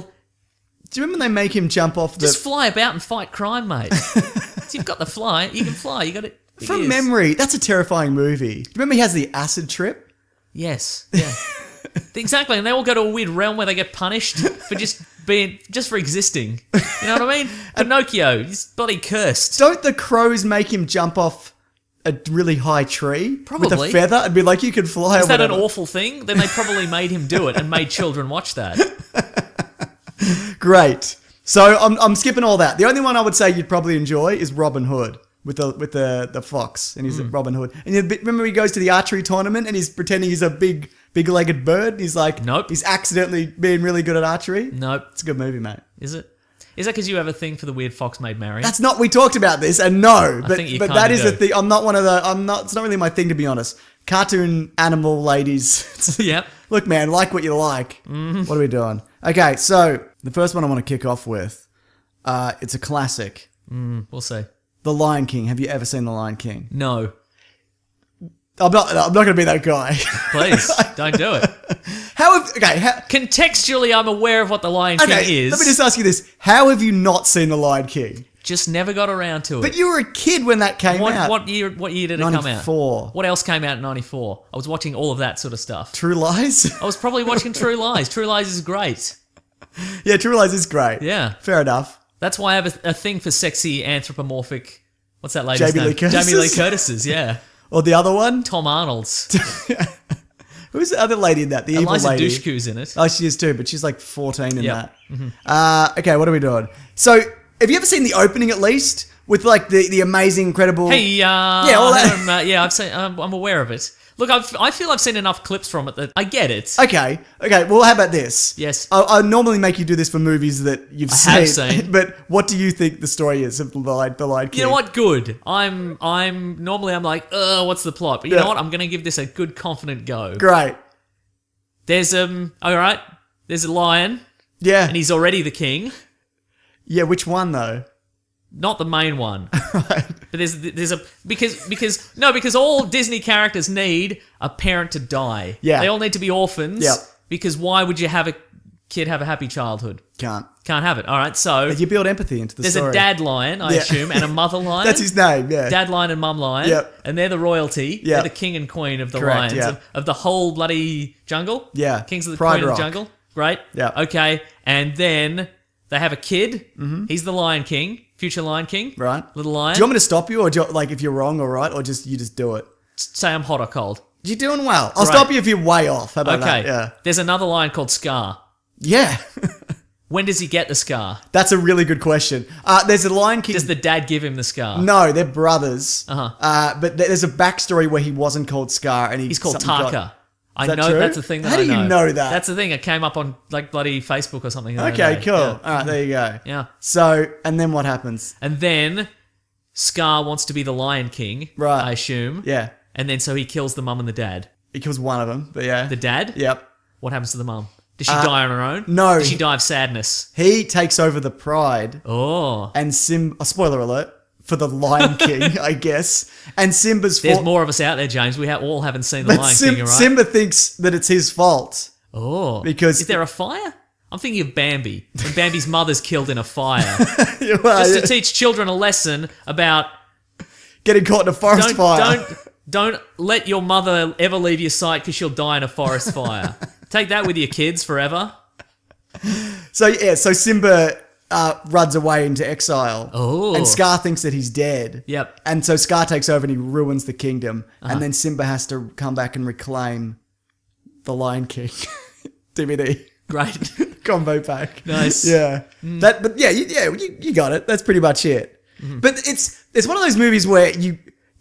Do you remember when they make him jump off the... Just fly about and fight crime, mate. So you've got the fly. You can fly. You got it. From memory, that's a terrifying movie. Do you remember he has the acid trip? Yes. Yeah. Exactly, and they all go to a weird realm where they get punished for just for existing. You know what I mean? Pinocchio, he's bloody cursed. Don't the crows make him jump off a really high tree with Probably. a feather and be like, you can fly? Is or that an whatever? awful thing? Then they probably made him do it and made children watch that. Great. So I'm skipping all that. The only one I would say you'd probably enjoy is Robin Hood with the fox, and he's Robin Hood. And you remember he goes to the archery tournament and he's pretending he's a big-legged bird. He's like, Nope. He's accidentally being really good at archery. Nope. It's a good movie, mate. Is it? Is that because you have a thing for the weird fox made Marion? That's not. We talked about this, and no, but think you that kinda is the do. thing. I'm not one of the. I'm not. It's not really my thing, to be honest. Cartoon animal ladies. Yep. Look, man, like what you like. Mm-hmm. What are we doing? Okay, so the first one I want to kick off with, it's a classic. We'll see. The Lion King. Have you ever seen The Lion King? No. I'm not going to be that guy. Please, don't do it. Contextually, I'm aware of what The Lion King is. Let me just ask you this. How have you not seen The Lion King? Just never got around to it. But you were a kid when that came out. What year did it come out? 94. What else came out in 94? I was watching all of that sort of stuff. True Lies? I was probably watching True Lies. True Lies is great. Yeah, True Lies is great. Yeah. Fair enough. That's why I have a thing for sexy anthropomorphic... What's that lady's Jamie name? Lee Curtis? Jamie Lee Curtis's, yeah. Or the other one? Tom Arnold's. Who's the other lady in that? The evil Eliza lady. Dushku's in it. Oh, she is too, but she's like 14 in Yep. that. Okay, what are we doing? So, have you ever seen the opening at least? With like the amazing, incredible... Hey, all that. I've seen. I'm aware of it. Look, I feel I've seen enough clips from it that I get it. Okay, well, how about this? Yes. I normally make you do this for movies that you've seen. have seen. But what do you think the story is of The Lion King? You know what? Good. I'm like, what's the plot? But you know what? I'm gonna give this a good, confident go. Great. There's all right. There's a lion, Yeah. and he's already the king. Yeah, which one though? Not the main one. Right. But there's a because all Disney characters need a parent to die. Yeah. They all need to be orphans. Yep. Because why would you have a kid have a happy childhood? Can't. Can't have it. All right. So But you build empathy into the there's story. a dad lion, I Yeah. assume, and a mother lion. That's his name, yeah. Dad lion and mum lion. Yep. And they're the royalty. Yep. They're the king and queen of the Correct, lions yeah. of the whole bloody jungle. Yeah. Kings of the Pride queen Rock. of the jungle. Great. Yeah. Okay. And then they have a kid. Mm-hmm. He's the Lion King, future Lion King. Right. Little lion. Do you want me to stop you, or do you, like if you're wrong or right, or just you just do it? Say I'm hot or cold. You're doing well. I'll Right. stop you if you're way off. How about Okay. that? Yeah. There's another lion called Scar. Yeah. When does he get the scar? That's a really good question. There's a Lion King. Does the dad give him the scar? No, they're brothers. Uh-huh. But there's a backstory where he wasn't called Scar, and He's called something Taka. I that know true? that's a thing that How I do you know that? That's the thing. It came up on like bloody Facebook or something. the other Okay, day. cool. Yeah. All right, there you go. Yeah. So, and then what happens? And then Scar wants to be the Lion King, Right. I assume. Yeah. And then so he kills the mum and the dad. He kills one of them, but yeah. The dad? Yep. what happens to the mum? Does she die on her own? no. Does she die of sadness? He takes over the pride. Oh. And spoiler alert for the Lion King, I guess. And Simba's There's fault. more of us out there, James. We all haven't seen the But Lion King, right? Simba thinks that it's his fault. Oh. Because- Is there a fire? I'm thinking of Bambi. When Bambi's mother's killed in a fire. Well, Just to teach children a lesson about getting caught in a forest fire. don't let your mother ever leave your sight because she'll die in a forest fire. Take that with your kids forever. So Simba runs away into exile. Oh. And Scar thinks that he's dead. Yep. And so Scar takes over and he ruins the kingdom. And then Simba has to come back and reclaim the Lion King DVD Great. combo pack. Nice. Yeah. But you got it. That's pretty much it. But it's one of those movies where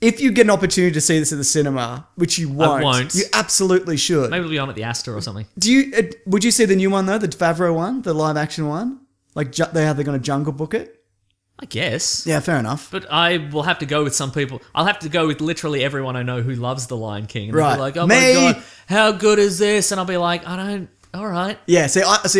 if you get an opportunity to see this at the cinema, which you won't. You absolutely should. Maybe it'll be on at the Astor or something. Would you see the new one though, the Favreau one, the live action one? Like they're going to Jungle Book it? I guess. Yeah, fair enough. But I will have to go with some people. I'll have to go with literally everyone I know who loves The Lion King. And they'll Right. be like, oh Me. my God, how good is this? And I'll be like, all right. Yeah,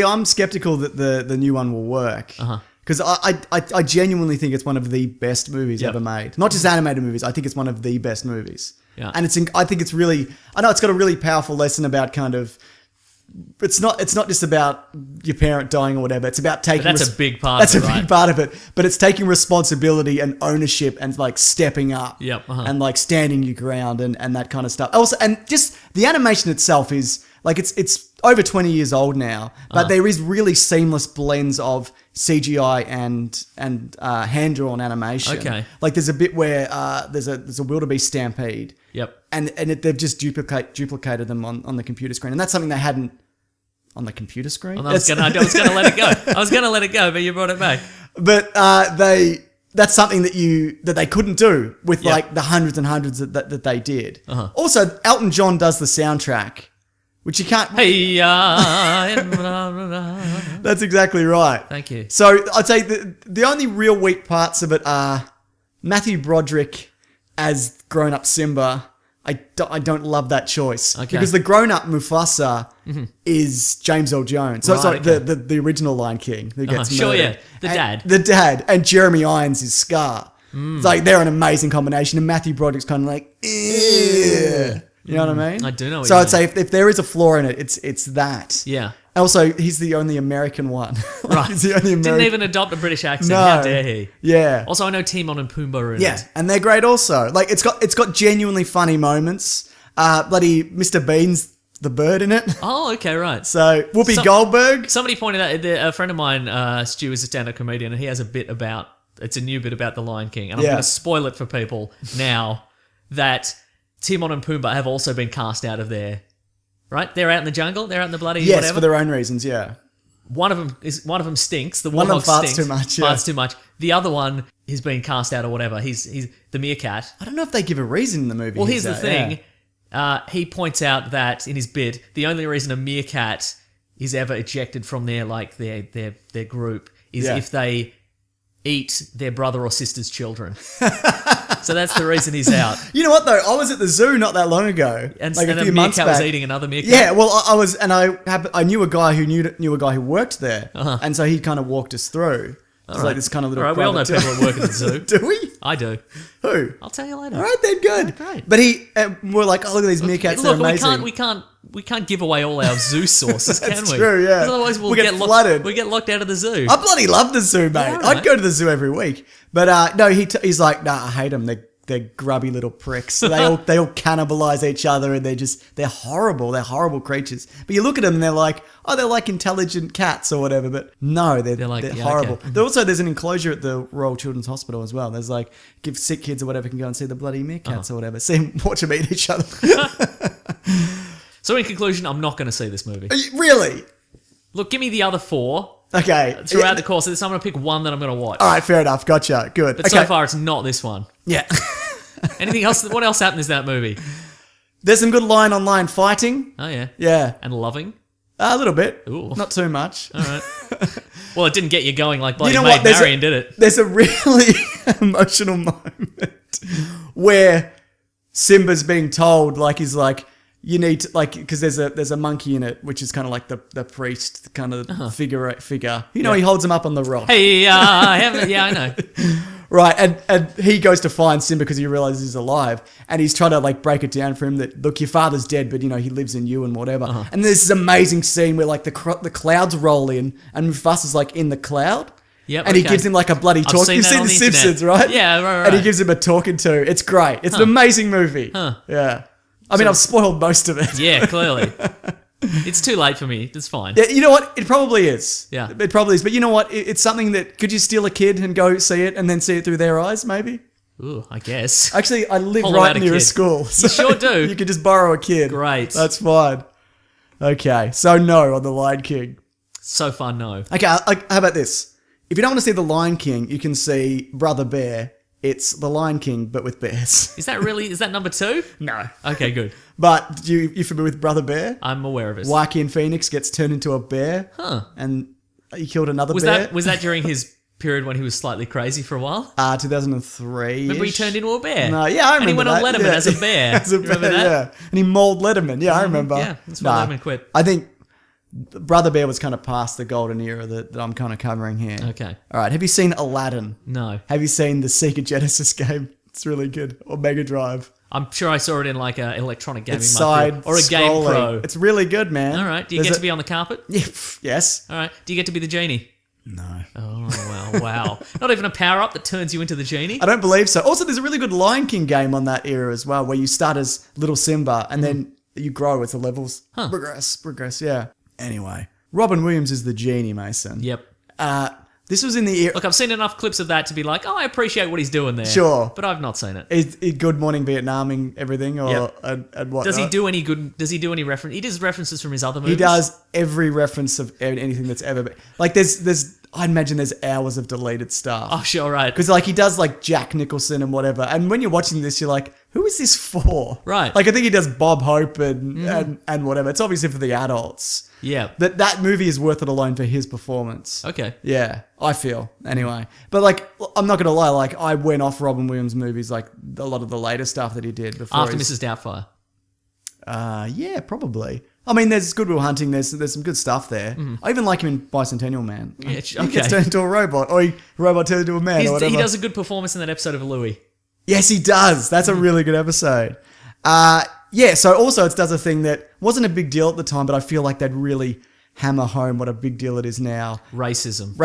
I'm skeptical that the new one will work. Because I genuinely think it's one of the best movies ever made. Not just animated movies. I think it's one of the best movies. Yeah. And I think it's really. I know it's got a really powerful lesson about kind of. It's not just about your parent dying or whatever. It's about taking. But that's a big part. That's of it, a big part of it. But it's taking responsibility and ownership and like stepping up. Yep, And like standing your ground and that kind of stuff. Also, and just the animation itself is like it's over 20 years old now, but there is really seamless blends of CGI and hand-drawn animation. Okay. Like there's a bit where there's a wildebeest stampede. Yep. And they've just duplicated them on the computer screen, and that's something they hadn't on the computer screen. I was gonna let it go. I was gonna let it go, but you brought it back. But that's something that they couldn't do with like the hundreds and hundreds that they did. Also, Elton John does the soundtrack, which you can't. Hey, That's exactly right. Thank you. So I'd say the only real weak parts of it are Matthew Broderick as grown-up Simba. I don't love that choice. Okay. Because the grown-up Mufasa is James Earl Jones. So it's Right, like the original Lion King who gets Sure, murdered. yeah. The dad. And Jeremy Irons is Scar. It's like they're an amazing combination. And Matthew Broderick's kind of like, "Ugh." You know what I mean? I do know what So you I'd say if there is a flaw in it, it's that. Yeah. Also, he's the only American one. Right. He's the only American. Didn't even adopt a British accent. No. How dare he? Yeah. Also, I know Timon and Pumbaa are in Yeah, it. and they're great also. Like it's got genuinely funny moments. Bloody Mr. Bean's the bird in it. Oh, okay, right. So Whoopi Goldberg. Somebody pointed out, a friend of mine, Stu, is a stand-up comedian, and he has it's a new bit about The Lion King. And I'm Yeah. going to spoil it for people now that Timon and Pumbaa have also been cast out of there. Right? They're out in the jungle. They're out in the bloody Yes, whatever. for their own reasons. Yeah. One of them stinks. The One of warthog them farts stinks. too much, yeah. Farts too much. The other one is being cast out or whatever. He's the meerkat. I don't know if they give a reason in the movie. Well, here's the thing. He points out that in his bit, the only reason a meerkat is ever ejected from their group is Yeah. if they eat their brother or sister's children. So that's the reason he's out. You know what though? I was at the zoo not that long ago, And, like and a few months meerkat was back. eating another meerkat. Yeah, well, I was, and I knew a guy who knew a guy who worked there, and so he kind of walked us through. It's like this kind of little. All right, we all know private people that work at the zoo. Do we? I do. Who? I'll tell you later. All right, then good. Great. But we're like, oh look at these meerkats, Look, they're amazing. we can't give away all our zoo sources, can That's we? true, yeah. 'Cause otherwise we'll We get locked, flooded. we get locked out of the zoo. I bloody love the zoo, mate. Yeah, all I'd right. go to the zoo every week. But no, he's like, nah, I hate them. They're grubby little pricks. So they all cannibalize each other, and they're horrible. They're horrible creatures. But you look at them and they're like, oh, they're like intelligent cats or whatever. But no, they're yeah, horrible. okay. There's an enclosure at the Royal Children's Hospital as well. There's like, give sick kids or whatever can go and see the bloody meerkats or whatever. See them, watch them eat each other. So in conclusion, I'm not going to see this movie. Really? Look, give me the other four Okay. throughout the course of this. I'm going to pick one that I'm going to watch. All right, fair enough. Gotcha. Good. But so far, it's not this one. Yeah. Anything else? What else happened in that movie? There's some good line-on-line fighting. Oh, yeah. Yeah. And loving. A little bit. Ooh. Not too much. All right. Well, it didn't get you going like bloody You know Maid what? There's Marian, did it? There's a really emotional moment where Simba's being told, like, he's like, you need to, like, because there's a monkey in it, which is kind of like the priest kind of figure. You know, he holds him up on the rock. Hey, I know. Right, and he goes to find Simba because he realizes he's alive, and he's trying to like break it down for him that, look, your father's dead, but you know he lives in you and whatever. And there's this amazing scene where like the clouds roll in, and Mufasa's like in the cloud. Yep, and he gives him like a bloody talk. You've seen The Simpsons, right? Yeah, right. And he gives him a talking to. It's great. It's an amazing movie. Yeah. I mean, I've spoiled most of it. Yeah, clearly. It's too late for me. It's fine. Yeah, you know what? It probably is. Yeah. It probably is. But you know what? It's something that, could you steal a kid and go see it and then see it through their eyes, maybe? Ooh, I guess. Actually, I live Pull right out a near a kid. school. So You sure do. You could just borrow a kid. Great. That's fine. Okay, so no on The Lion King. So far, no. Okay, how about this? If you don't want to see The Lion King, you can see Brother Bear. It's The Lion King, but with bears. Is that number 2? No. Okay, good. But you familiar with Brother Bear? I'm aware of it. Joaquin Phoenix gets turned into a bear. And he killed another bear. Was that during his period when he was slightly crazy for a while? 2003. Remember he turned into a bear? No, yeah, I remember. And he went on that. Letterman as a bear. As a You remember bear, that? yeah. And he mauled Letterman. Yeah, I remember. Yeah, that's why Letterman quit. I think Brother Bear was kind of past the golden era that I'm kind of covering here. Okay. All right. Have you seen Aladdin? No. Have you seen the Sega Genesis game? It's really good. Or Mega Drive. I'm sure I saw it in like an electronic gaming It's market side or a Game scrolling. Pro. It's really good, man. All right. Do you get to be on the carpet? Yeah, yes. All right. Do you get to be the genie? No. Oh, wow. Not even a power-up that turns you into the genie? I don't believe so. Also, there's a really good Lion King game on that era as well, where you start as little Simba and then you grow as the levels progress. Yeah. Anyway, Robin Williams is the genie, Mason. Yep. This was in the era. Look, I've seen enough clips of that to be like, oh, I appreciate what he's doing there. Sure. But I've not seen it. Is Good Morning Vietnaming everything, or Yep. and what? Does he do any good? Does he do any reference? He does references from his other movies. He does every reference of anything that's ever been. Like there's I imagine there's hours of deleted stuff. Oh, sure, right. Because like he does like Jack Nicholson and whatever, and when you're watching this, you're like, who is this for? Right. Like I think he does Bob Hope and whatever. It's obviously for the adults. Yeah. That movie is worth it alone for his performance. Okay. Yeah, I feel anyway. But like, I'm not gonna lie. Like, I went off Robin Williams movies, like a lot of the later stuff that he did before. After Mrs. Doubtfire. Yeah, probably. I mean, there's Good Will Hunting. There's some good stuff there. I even like him in Bicentennial Man. Yeah, He gets turned into a robot, or robot turned into a man, or whatever. He does a good performance in that episode of Louie. Yes, he does. That's a really good episode. Yeah. So also, it does a thing that wasn't a big deal at the time, but I feel like they'd really hammer home what a big deal it is now. Racism.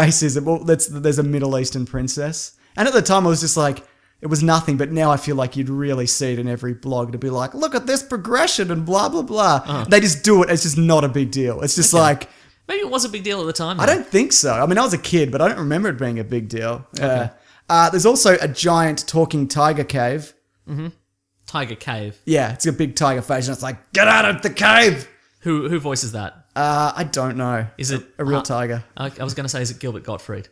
Well, there's a Middle Eastern princess, and at the time I was just like, it was nothing. But now I feel like you'd really see it in every blog to be like, look at this progression and blah blah blah. They just do it. It's just not a big deal. It's just like, Maybe it was a big deal at the time. I don't think so. I mean, I was a kid, but I don't remember it being a big deal. There's also a giant talking tiger cave. Tiger Cave. Yeah, it's a big tiger face, and it's like, get out of the cave. Who voices that? I don't know. Is it a real tiger? I was going to say, is it Gilbert Gottfried?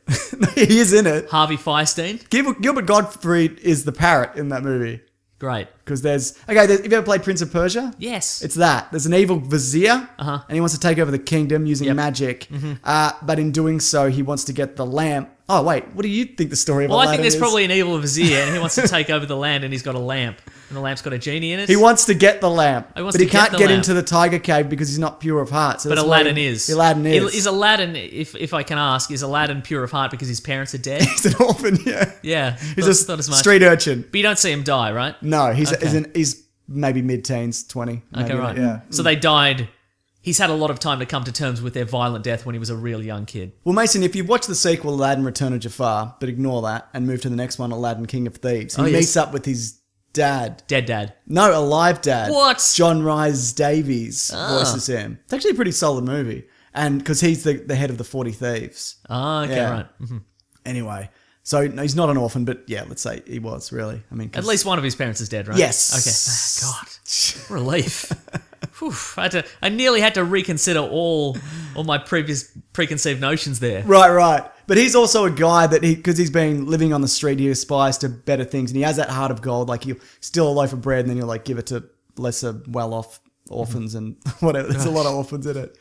He is in it. Harvey Fierstein? Gilbert Gottfried is the parrot in that movie. Great. Because have you ever played Prince of Persia? Yes. It's that. There's an evil vizier, and he wants to take over the kingdom using magic. But in doing so, he wants to get the lamp. Oh, wait. What do you think the story of Well, I Aladdin think there's is? probably an evil vizier, and he wants to take over the land, and he's got a lamp, and the lamp's got a genie in it. He wants to get the lamp, He wants but he to get can't the get lamp. into the tiger cave because he's not pure of heart. So But that's why Aladdin is. Aladdin is. Is Aladdin, if I can ask, is Aladdin pure of heart because his parents are dead? He's an orphan, yeah. Yeah. He's thought a as much. street urchin. But you don't see him die, right? No, he's Okay. he's maybe mid-teens, 20. Okay, maybe, right. Yeah. So they died. He's had a lot of time to come to terms with their violent death when he was a real young kid. Well, Mason, if you watch the sequel, Aladdin Return of Jafar, but ignore that and move to the next one, Aladdin King of Thieves, he yes. meets up with his dad. Dead dad. No, alive dad. What? John Rhys Davies voices him. It's actually a pretty solid movie. And because he's the head of the 40 Thieves. Oh, okay, Yeah. right. Anyway, so no, he's not an orphan, but yeah, let's say he was really. I mean, 'cause- At least one of his parents is dead, right? Yes. Okay. God. Relief. Whew. I nearly had to reconsider all my previous preconceived notions there. Right. But he's also a guy that because he's been living on the street, he aspires to better things, and he has that heart of gold. Like he'll steal a loaf of bread, and then he'll like give it to lesser, well-off orphans and whatever. There's a lot of orphans in it.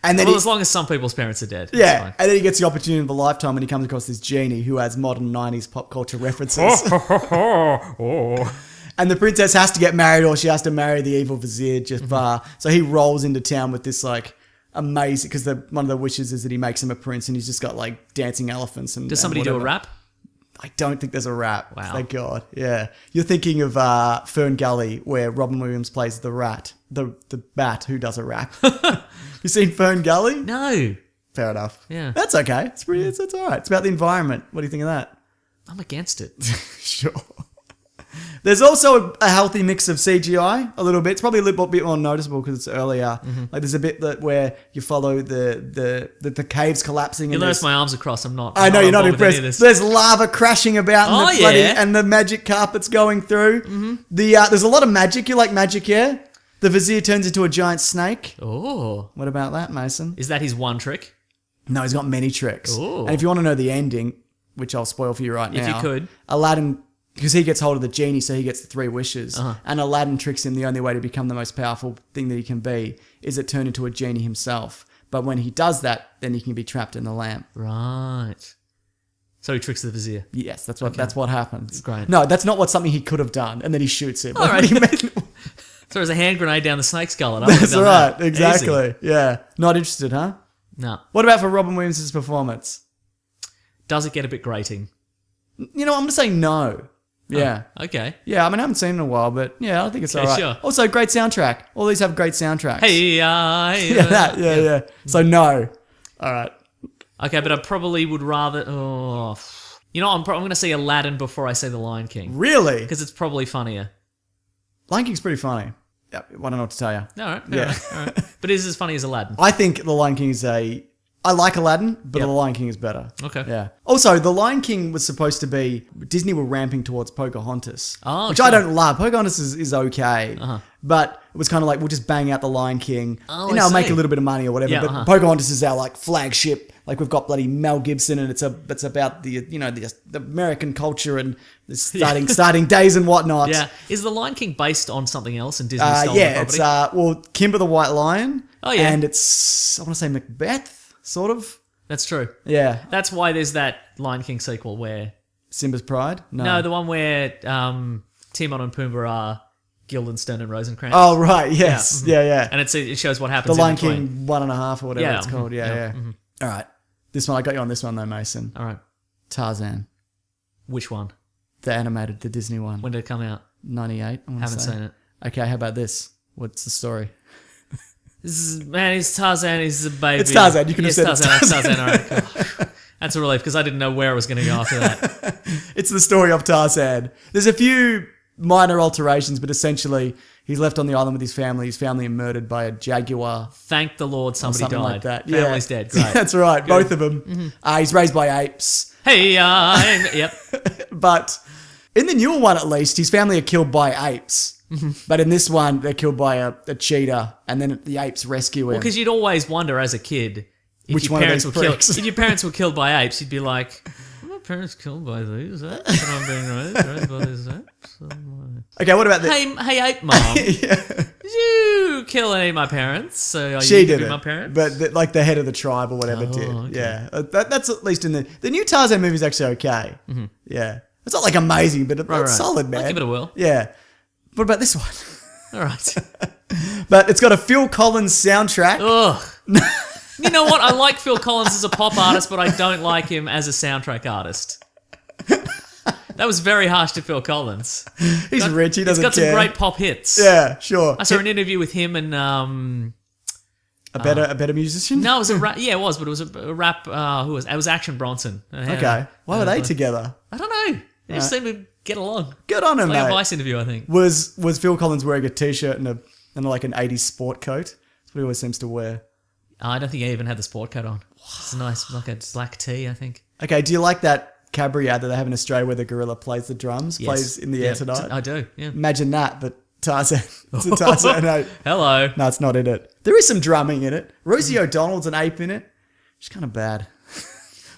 And then Well, as long as some people's parents are dead. it's yeah, fine. and then he gets the opportunity of a lifetime, and he comes across this genie who has modern 90s pop culture references. And the princess has to get married, or she has to marry the evil vizier Jafar. So he rolls into town with this like amazing, because one of the wishes is that he makes him a prince, and he's just got like dancing elephants and. Does somebody do a rap? I don't think there's a rap. Wow. Thank God. Yeah. You're thinking of Fern Gully, where Robin Williams plays the rat, the bat who does a rap. You seen Fern Gully? No. Fair enough. Yeah. That's okay. It's all right. It's about the environment. What do you think of that? I'm against it. Sure. There's also a healthy mix of CGI a little bit. It's probably a little bit more noticeable because it's earlier. Like there's a bit where you follow the caves collapsing. You'll notice my arms are crossed. I know you're not impressed. There's lava crashing about and the magic carpet's going through. There's a lot of magic. You like magic, yeah? The vizier turns into a giant snake. Oh. What about that, Mason? Is that his one trick? No, he's got many tricks. Ooh. And if you want to know the ending, which I'll spoil for you right now. If you could. Aladdin, because he gets hold of the genie, so he gets the 3 wishes. And Aladdin tricks him the only way to become the most powerful thing that he can be is to turn into a genie himself. But when he does that, then he can be trapped in the lamp. Right. So he tricks the vizier. Yes, that's what happens. Great. No, that's not something he could have done. And then he shoots him. All Like, right. what do you mean? Throws a hand grenade down the snake's gullet. That's right. Exactly. Easy. Yeah. Not interested, huh? No. What about for Robin Williams' performance? Does it get a bit grating? You know, I'm going to say no. Yeah. Oh, okay. Yeah, I mean, I haven't seen it in a while, but yeah, I think it's all right. Sure. Also, great soundtrack. All these have great soundtracks. Hey, Yeah. So, no. All right. Okay, but I probably would rather... Oh, you know, I'm going to say Aladdin before I say The Lion King. Really? Because it's probably funnier. Lion King's pretty funny. Yeah, I don't know what to tell you. All right. All right. But is it as funny as Aladdin? I think The Lion King is I like Aladdin, but The Lion King is better. Okay. Yeah. Also, The Lion King was supposed to be... Disney were ramping towards Pocahontas. Oh, which sure. I don't love. Pocahontas is okay. But it was kind of like, we'll just bang out The Lion King. Oh, you know, I make see. a little bit of money or whatever. Yeah, but Pocahontas is our like flagship. Like we've got bloody Mel Gibson, and it's about the the American culture and the starting days and whatnot. Yeah. Is The Lion King based on something else and Disney stole the it's property? Kimber the White Lion. Oh, yeah. And it's, I want to say Macbeth, sort of. That's true. Yeah. That's why there's that Lion King sequel where... Simba's Pride? No, the one where Timon and Pumbaa are Guildenstern and Rosencrantz. Oh, right. Yes. Yeah. And it shows what The happens Lion in between. King 1.5 or whatever it's called. Yeah. Mm-hmm. All right. This one, I got you on this one though, Mason. All right. Tarzan. Which one? The animated, the Disney one. When did it come out? 98, I Haven't say. seen it. Okay, how about this? What's the story? It's Tarzan, he's a baby. It's Tarzan, you could have said Tarzan. it's Tarzan. All right. Cool. That's a relief because I didn't know where I was going to go after that. It's the story of Tarzan. There's a few minor alterations, but essentially he's left on the island with his family are murdered by a jaguar. Thank the Lord somebody Something died. like that. Family's dead. Great. That's right, Good. both of them. He's raised by apes. Hey, yep. But in the newer one, at least, his family are killed by apes. But in this one, they're killed by a cheetah, and then the apes rescue him. Because you'd always wonder as a kid if Which your one of parents these were killed. pricks? If your parents were killed by apes, you'd be like, "Were my parents killed by these apes? And I'm being raised by these apes." Okay, what about this? Hey, ape mom, did you kill any of my parents? So are She you did be it, my parents? but like the head of the tribe or whatever did. okay. Yeah, that's at least in the new Tarzan movie is actually okay. Yeah, it's not like amazing, but it's right. solid, man. I'll give it a whirl. Yeah. What about this one? All right. But it's got a Phil Collins soundtrack. Ugh. You know what? I like Phil Collins as a pop artist, but I don't like him as a soundtrack artist. That was very harsh to Phil Collins. He's rich. He doesn't He's got care. some great pop hits. Yeah, sure. I saw an interview with him and a better musician. no, it was a rap. Yeah, it was, but it was a rap. Who was? It was Action Bronson. Okay. Why were they together? I don't know. They just seemed to get along. Good on him, Like a mate. Vice interview, I think. Was Phil Collins wearing a t-shirt and like an 80s sport coat? That's what he always seems to wear. I don't think he even had the sport coat on. It's nice, like a black tee, I think. Okay, do you like that Cadbury ad that they have in Australia where the gorilla plays the drums, plays in the air tonight? I do. Yeah. Imagine that, but Tarzan. It's a Tarzan ape. Hello. No, it's not in it. There is some drumming in it. Rosie O'Donnell's an ape in it. She's kind of bad.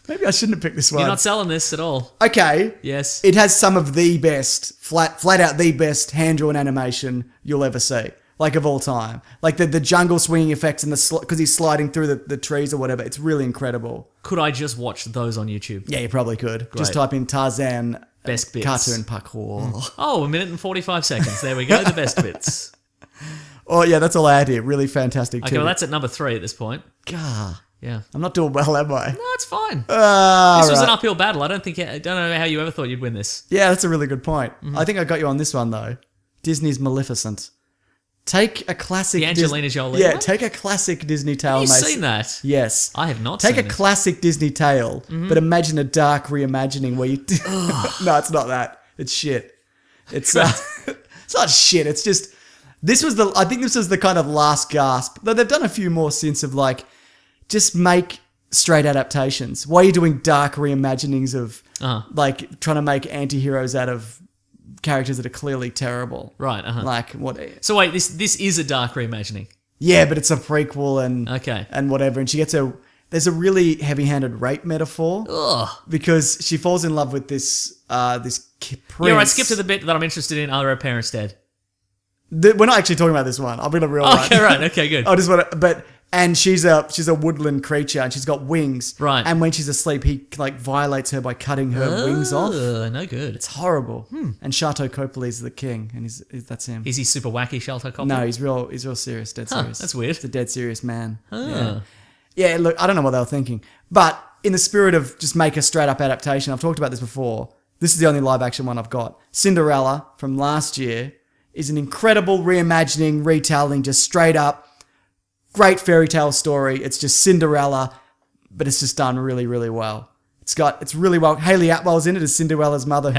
Maybe I shouldn't have picked this one. You're not selling this at all. Okay. Yes. It has some of the best, flat out the best hand-drawn animation you'll ever see. Like of all time. Like the jungle swinging effects and because he's sliding through the trees or whatever. It's really incredible. Could I just watch those on YouTube? Yeah, you probably could. Just Great. type in Tarzan Best bits. cartoon parkour. Oh, 1 minute and 45 seconds. There we go. The best bits. Oh yeah, that's all I had here. Really fantastic. Okay, well, that's at number 3 at this point. God, Yeah. I'm not doing well, am I? No, it's fine. This This was an uphill battle. I don't know how you ever thought you'd win this. Yeah, that's a really good point. I think I got you on this one though. Disney's Maleficent. Take a classic. The Angelina Jolie Yeah, one? take a classic Disney tale. Have you Mason. seen that? Yes. I have not Take seen a it. classic Disney tale, but imagine a dark reimagining where you. No, it's not that. It's shit. It's it's not shit. It's just I think this was the kind of last gasp. Though they've done a few more since of like, just make straight adaptations. Why are you doing dark reimaginings of like trying to make anti-heroes out of characters that are clearly terrible? Right, Like what? So wait, this is a dark reimagining. Yeah, but it's a prequel Okay. and whatever. And she gets there's a really heavy-handed rape metaphor because she falls in love with this prince. Yeah, right, skip to the bit that I'm interested in. Are her parents dead? We're not actually talking about this one. I'm going to real one. Okay, right. Okay, good. I just want to, and she's a woodland creature and she's got wings. Right. And when she's asleep, he like violates her by cutting her wings off. No good. It's horrible. And Chateau Copley's the king, and that's him. Is he super wacky, Shelter Copper? No, he's real serious, dead serious. That's weird. He's a dead serious man. Ah. Yeah, look, I don't know what they were thinking. But in the spirit of just make a straight up adaptation, I've talked about this before. This is the only live action one I've got. Cinderella from last year is an incredible reimagining, retelling, just straight up. Great fairy tale story. It's just Cinderella, but it's just done really, really well. It's really well. Hayley Atwell's in it as Cinderella's mother.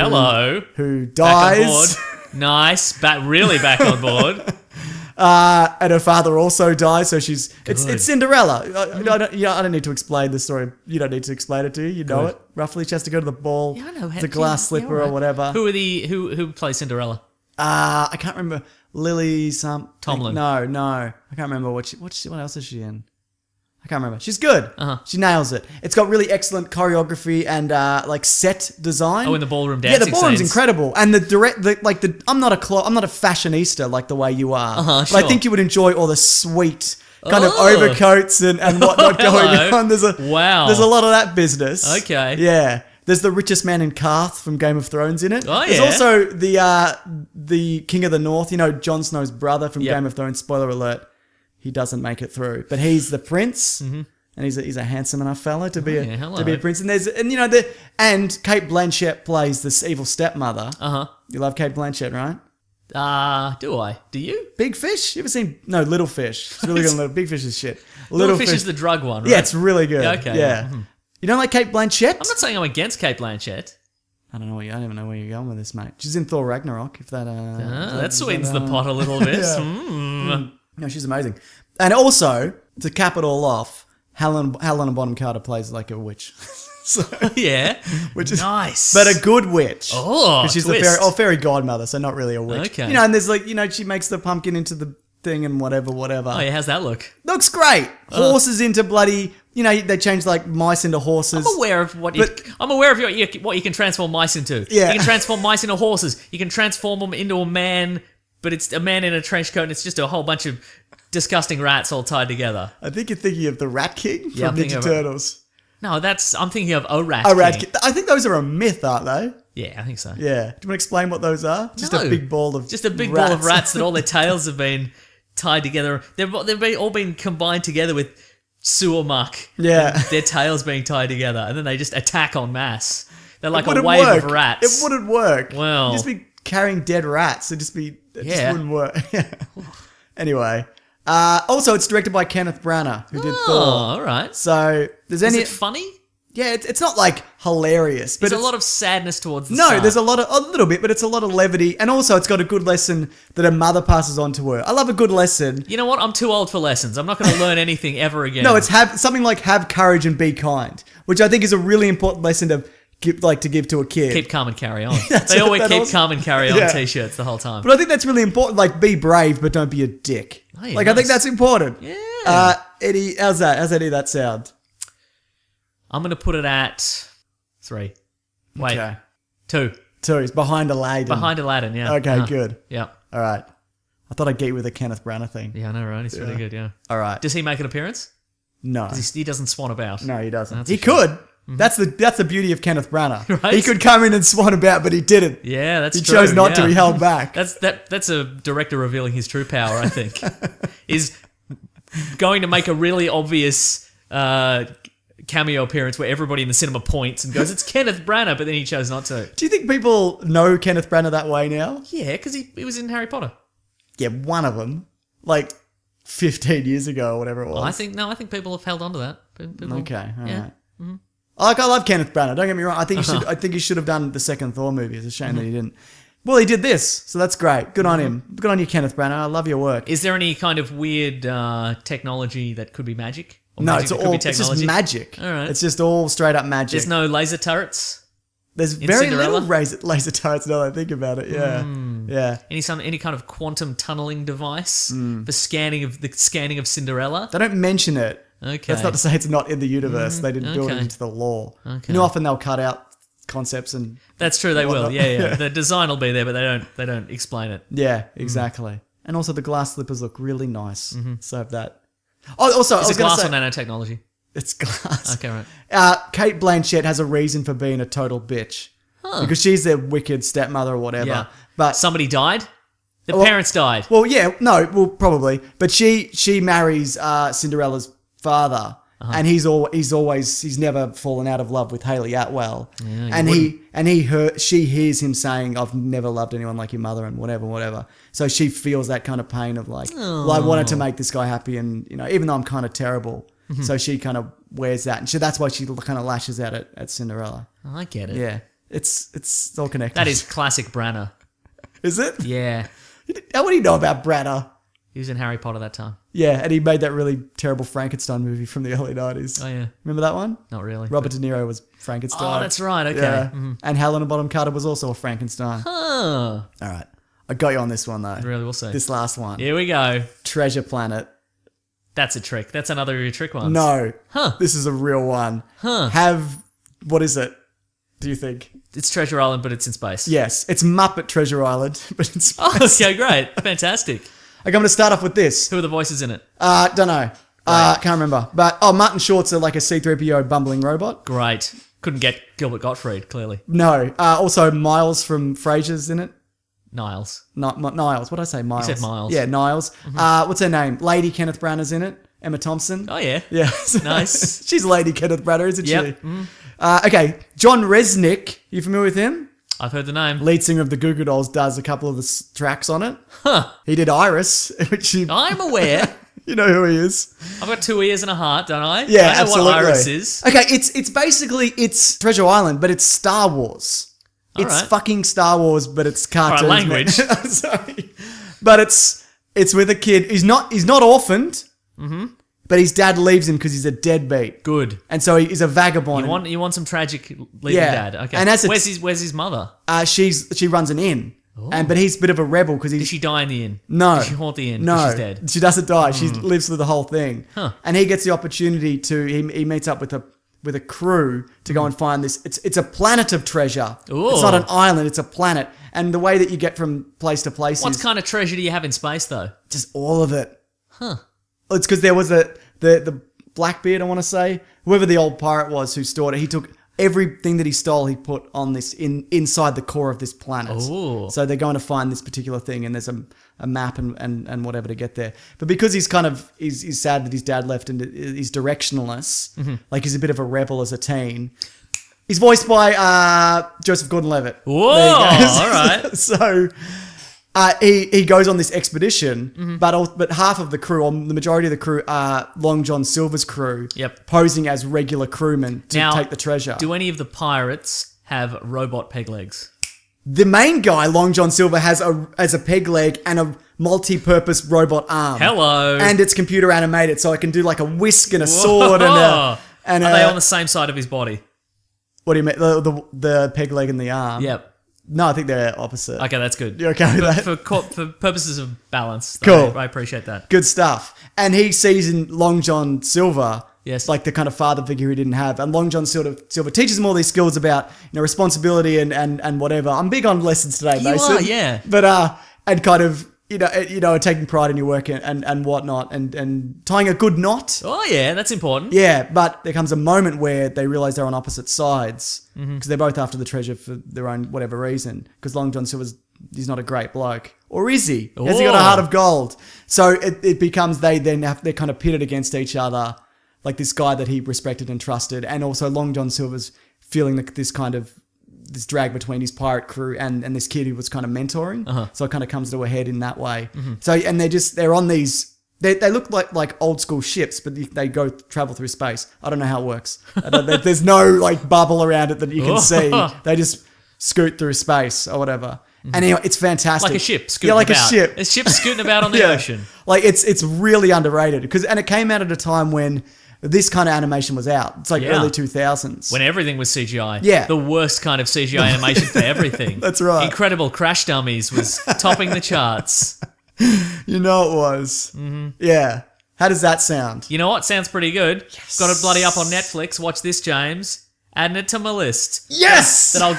Who dies. Back on board. Nice. Really back on board. And her father also dies, so it's Cinderella. I don't need to explain the story. You don't need to explain it to you. You know it roughly. She has to go to the ball. Yeah, I know. The glass slipper right. or whatever. Who plays Cinderella? I can't remember. Lily Tomlin. No, I can't remember what else is she in? I can't remember. She's good. She nails it. It's got really excellent choreography and like set design. Oh, in the ballroom dancing. Yeah, the ballroom's scenes. incredible. And I'm not a fashionista like the way you are. But sure. I think you would enjoy all the sweet kind of overcoats and whatnot going on. There's a lot of that business. Okay. Yeah. There's the richest man in Karth from Game of Thrones in it. Oh, There's yeah. also the King of the North, Jon Snow's brother from Game of Thrones. Spoiler alert, he doesn't make it through. But he's the prince, and he's a handsome enough fella to be a prince. And and Kate Blanchett plays this evil stepmother. You love Kate Blanchett, right? Do I? Do you? Big Fish? You ever seen? No, Little Fish. It's really good. Big Fish is shit. Little Fish is the drug one, right? Yeah, it's really good. Yeah, okay. Yeah. You don't like Kate Blanchett? I'm not saying I'm against Kate Blanchett. I don't even know where you're going with this, mate. She's in Thor Ragnarok. If that that sweetens the pot a little bit. No, she's amazing. And also, to cap it all off, Helen Bonham Carter plays like a witch. So, Yeah. which is nice. but a good witch. Oh, she's twist. a fairy godmother, so not really a witch. Okay. And there's she makes the pumpkin into the thing and whatever. Oh, yeah, how's that look? Looks great. Horses into bloody. They change like mice into horses. I'm aware of what you can transform mice into. Yeah. You can transform mice into horses. You can transform them into a man, but it's a man in a trench coat and it's just a whole bunch of disgusting rats all tied together. I think you're thinking of the Rat King Yeah, from I'm thinking Ninja of it. Turtles. No, I'm thinking of a rat. A Rat King. King. I think those are a myth, aren't they? Yeah, I think so. Yeah. Do you want to explain what those are? Just No. a big ball of ball of rats that all their tails have been tied together. They've all been combined together with sewer muck. Yeah. And their tails being tied together, and then they just attack en masse. They're like a wouldn't wave work. of rats. It wouldn't work. Well. You'd just be carrying dead rats. It just wouldn't work. Anyway. Also, it's directed by Kenneth Branagh, who did Thor. all right. So, Is it funny? Yeah, it's not like hilarious, but There's a lot of sadness towards the No, start. there's a little bit, but it's a lot of levity, and also it's got a good lesson that a mother passes on to her. I love a good lesson. You know what? I'm too old for lessons. I'm not going to learn anything ever again. No, it's something like have courage and be kind, which I think is a really important lesson to give to a kid. keep calm and carry on. They all wear keep calm and carry on Yeah. t-shirts the whole time. But I think that's really important. Like, be brave, but don't be a dick. Oh, yeah, I think nice. that's important. Yeah. Eddie, how's that? How's any of that sound? I'm going to put it at 3. Wait, Okay. 2. 2. He's behind Aladdin. Behind Aladdin, yeah. Okay, good. Yeah. All right. I thought I'd get you with a Kenneth Branagh thing. Yeah, I know, right? He's really good, yeah. All right. Does he make an appearance? No. He doesn't swan about. No, he doesn't. That's a He shame. could. That's the beauty of Kenneth Branagh. Right. He could come in and swan about, but he didn't. Yeah, that's He true. chose not to. yeah. He held back. That's a director revealing his true power, I think. Is going to make a really obvious cameo appearance where everybody in the cinema points and goes, it's Kenneth Branagh, but then he chose not to. Do you think people know Kenneth Branagh that way now? Yeah, because he was in Harry Potter. Yeah, one of them. Like 15 years ago or whatever it was. I think people have held on to that. People, Okay, all yeah. right. I love Kenneth Branagh. Don't get me wrong. I think he should have done the second Thor movie. It's a shame that he didn't. Well, he did this, so that's great. Good on him. Good on you, Kenneth Branagh. I love your work. Is there any kind of weird technology that could be magic? Or No, magic it's that could all. be It's just technology? magic. All right. It's just all straight up magic. There's no laser turrets. There's in very Cinderella? little laser turrets now that I think about it. Yeah, yeah. Any kind of quantum tunneling device for scanning of Cinderella? They don't mention it. Okay. That's not to say it's not in the universe. They didn't build it okay. into the lore. Okay. You know, often they'll cut out concepts and That's true. They will. whatnot. Yeah. The design will be there, but they don't explain it. yeah, exactly. And also the glass slippers look really nice. So have that. Oh, also I Is was it going to glass say or nanotechnology? it's glass. Okay, right. Kate Blanchett has a reason for being a total bitch because she's their wicked stepmother or whatever. Yeah. But Somebody died. The Well- parents died. well, yeah, no, well, probably. But she marries Cinderella's father, and he's never fallen out of love with Hayley Atwell, she hears him saying, "I've never loved anyone like your mother," and whatever. So she feels that kind of pain of like, well, I wanted to make this guy happy, and even though I'm kind of terrible, so she kind of wears that, and that's why she kind of lashes out at Cinderella. I get it. Yeah, it's all connected. That is classic Branagh. Is it? Yeah. What do you know about Branagh? He was in Harry Potter that time. Yeah, and he made that really terrible Frankenstein movie from the early 90s. Oh, yeah. Remember that one? Not really. Robert De Niro was Frankenstein. Oh, that's right. Okay. Yeah. And Helena Bonham Carter was also a Frankenstein. Huh. All right. I got you on this one, though. Really, we'll see. This last one. Here we go. Treasure Planet. That's a trick. That's another of your trick ones. No. Huh. This is a real one. Huh. What is it? Do you think? It's Treasure Island, but it's in space. Yes. It's Muppet Treasure Island, but it's Oh, okay, great. Fantastic. Okay, I'm going to start off with this. Who are the voices in it? Don't know. Can't remember. But, Martin Short's like a C-3PO bumbling robot. Great. Couldn't get Gilbert Gottfried, clearly. No. Also, Miles from Frasier's in it. Niles. Niles. What did I say? Miles. said Miles. Yeah, Niles. What's her name? Lady Kenneth Branagh's in it. Emma Thompson. Oh, yeah. Yeah. Nice. She's Lady Kenneth Branagh, isn't Yep. she? Okay. John Resnick. You familiar with him? I've heard the name. Lead singer of the Goo Goo Dolls does a couple of the tracks on it. Huh. He did Iris, which I'm aware. you know who he is. I've got 2 ears and a heart, don't I? Yeah, I know absolutely. what Iris is. Okay, it's basically Treasure Island, but it's Star Wars. It's right. fucking Star Wars, but it's cartoons. All right, language. I'm sorry, but it's with a kid. He's not orphaned, but his dad leaves him because he's a deadbeat, Good. and so he's a vagabond. You want some tragic leaving Yeah. dad. Okay. And as where's his mother? She runs an inn, but he's a bit of a rebel because Did he's she die in the inn? no. Did she haunt the inn? No, 'Cause she's dead. She doesn't die. She lives through the whole thing. Huh. And he gets the opportunity to. He meets up with a crew to go and find this. It's a planet of treasure. Ooh. It's not an island. It's a planet. And the way that you get from place to place What is kind of treasure do you have in space, though? just all of it. Huh. It's because there was the Blackbeard, I want to say, whoever the old pirate was who stored it. He took everything that he stole. He put on this inside the core of this planet. Ooh. So they're going to find this particular thing, and there's a map and whatever to get there. But because he's he's sad that his dad left and he's directionless, like he's a bit of a rebel as a teen. He's voiced by Joseph Gordon-Levitt. Whoa! There you go. All right. So he goes on this expedition, but half of the crew, or the majority of the crew, are Long John Silver's crew. Yep. Posing as regular crewmen to Now, take the treasure. Do any of the pirates have robot peg legs? The main guy, Long John Silver, has a peg leg and a multi-purpose robot arm. Hello. And it's computer animated, so it can do like a whisk and a Whoa. sword and Are they on the same side of his body? what do you mean? The peg leg and the arm? Yep. No, I think they're opposite. Okay, that's good. You okay with that? For purposes of balance. Cool. I appreciate that. Good stuff. And he sees in Long John Silver, Yes. like the kind of father figure he didn't have. And Long John Silver teaches him all these skills about responsibility and whatever. I'm big on lessons today, You Mason. are, yeah. But and kind of taking pride in your work and whatnot, and tying a good knot. Oh yeah, that's important. Yeah, but there comes a moment where they realize they're on opposite sides because they're both after the treasure for their own whatever reason. Because Long John Silver's he's not a great bloke, or is he? Has he got a heart of gold? So it becomes they're kind of pitted against each other, like this guy that he respected and trusted, and also Long John Silver's feeling this drag between his pirate crew and this kid who was kind of mentoring. So it kind of comes to a head in that way. So, and they're on these, they look like old school ships, but they travel through space. I don't know how it works. There's no like bubble around it that you can see. They just scoot through space or whatever. And anyway, it's fantastic. Like a ship scooting about. a ship. A ship scooting about on the ocean. Like it's really underrated and it came out at a time when this kind of animation was out. It's like early 2000s. When everything was CGI. Yeah. The worst kind of CGI animation for everything. That's right. Incredible Crash Dummies was topping the charts. You know it was. Yeah. How does that sound? You know what? Sounds pretty good. Yes. Got it bloody up on Netflix. Watch this, James. Adding it to my list. Yes! That I'll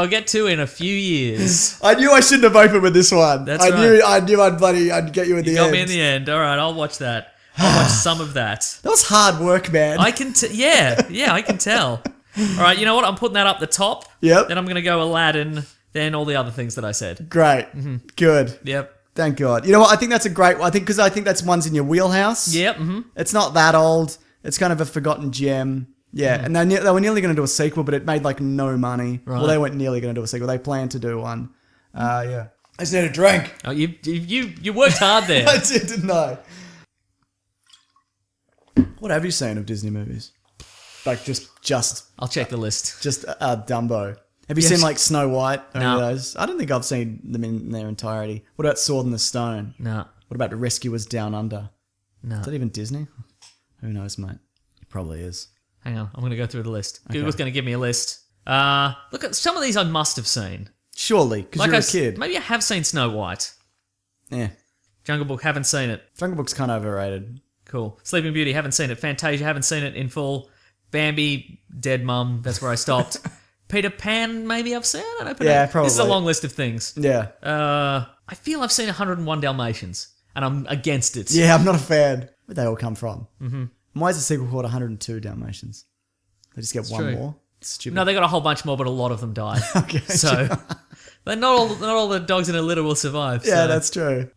get to in a few years. I knew I shouldn't have opened with this one. That's right. I knew I'd get you in the end. You got me in the end. All right, I'll watch that. I'll watch some of that. That was hard work, man. I can I can tell. All right, you know what? I'm putting that up the top. Yep. Then I'm going to go Aladdin, then all the other things that I said. Great. Good. Yep. Thank God. You know what? I think that's a great one. I think that's one's in your wheelhouse. Yep. It's not that old. It's kind of a forgotten gem. Yeah, and they were nearly going to do a sequel, but it made like no money. Right. Well, they weren't nearly going to do a sequel. They planned to do one. Yeah. I just need a drink. Oh, you worked hard there. I did, didn't I? What have you seen of Disney movies? Like just I'll check the list. Just Dumbo. Have you seen like Snow White? Or any of those? I don't think I've seen them in their entirety. What about Sword in the Stone? No. What about Rescuers Down Under? No. Is that even Disney? Who knows, mate? It probably is. Hang on, I'm going to go through the list. Google's going to give me a list. Look at some of these I must have seen. Surely, because Like you're a kid. Maybe I have seen Snow White. Yeah. Jungle Book, haven't seen it. Jungle Book's kind of overrated. Cool. Sleeping Beauty, haven't seen it. Fantasia, haven't seen it in full. Bambi, Dead Mum, that's where I stopped. Peter Pan, maybe I've seen. I don't know. Yeah, probably. This is a long list of things. Yeah. I feel I've seen 101 Dalmatians, and I'm against it. Yeah, I'm not a fan. Where'd they all come from? Mm-hmm. Why is the sequel called 102 Dalmatians? They just get one true. more? It's stupid. No, they got a whole bunch more, but a lot of them died. Okay. So, but not all the dogs in a litter will survive. Yeah, so. that's true.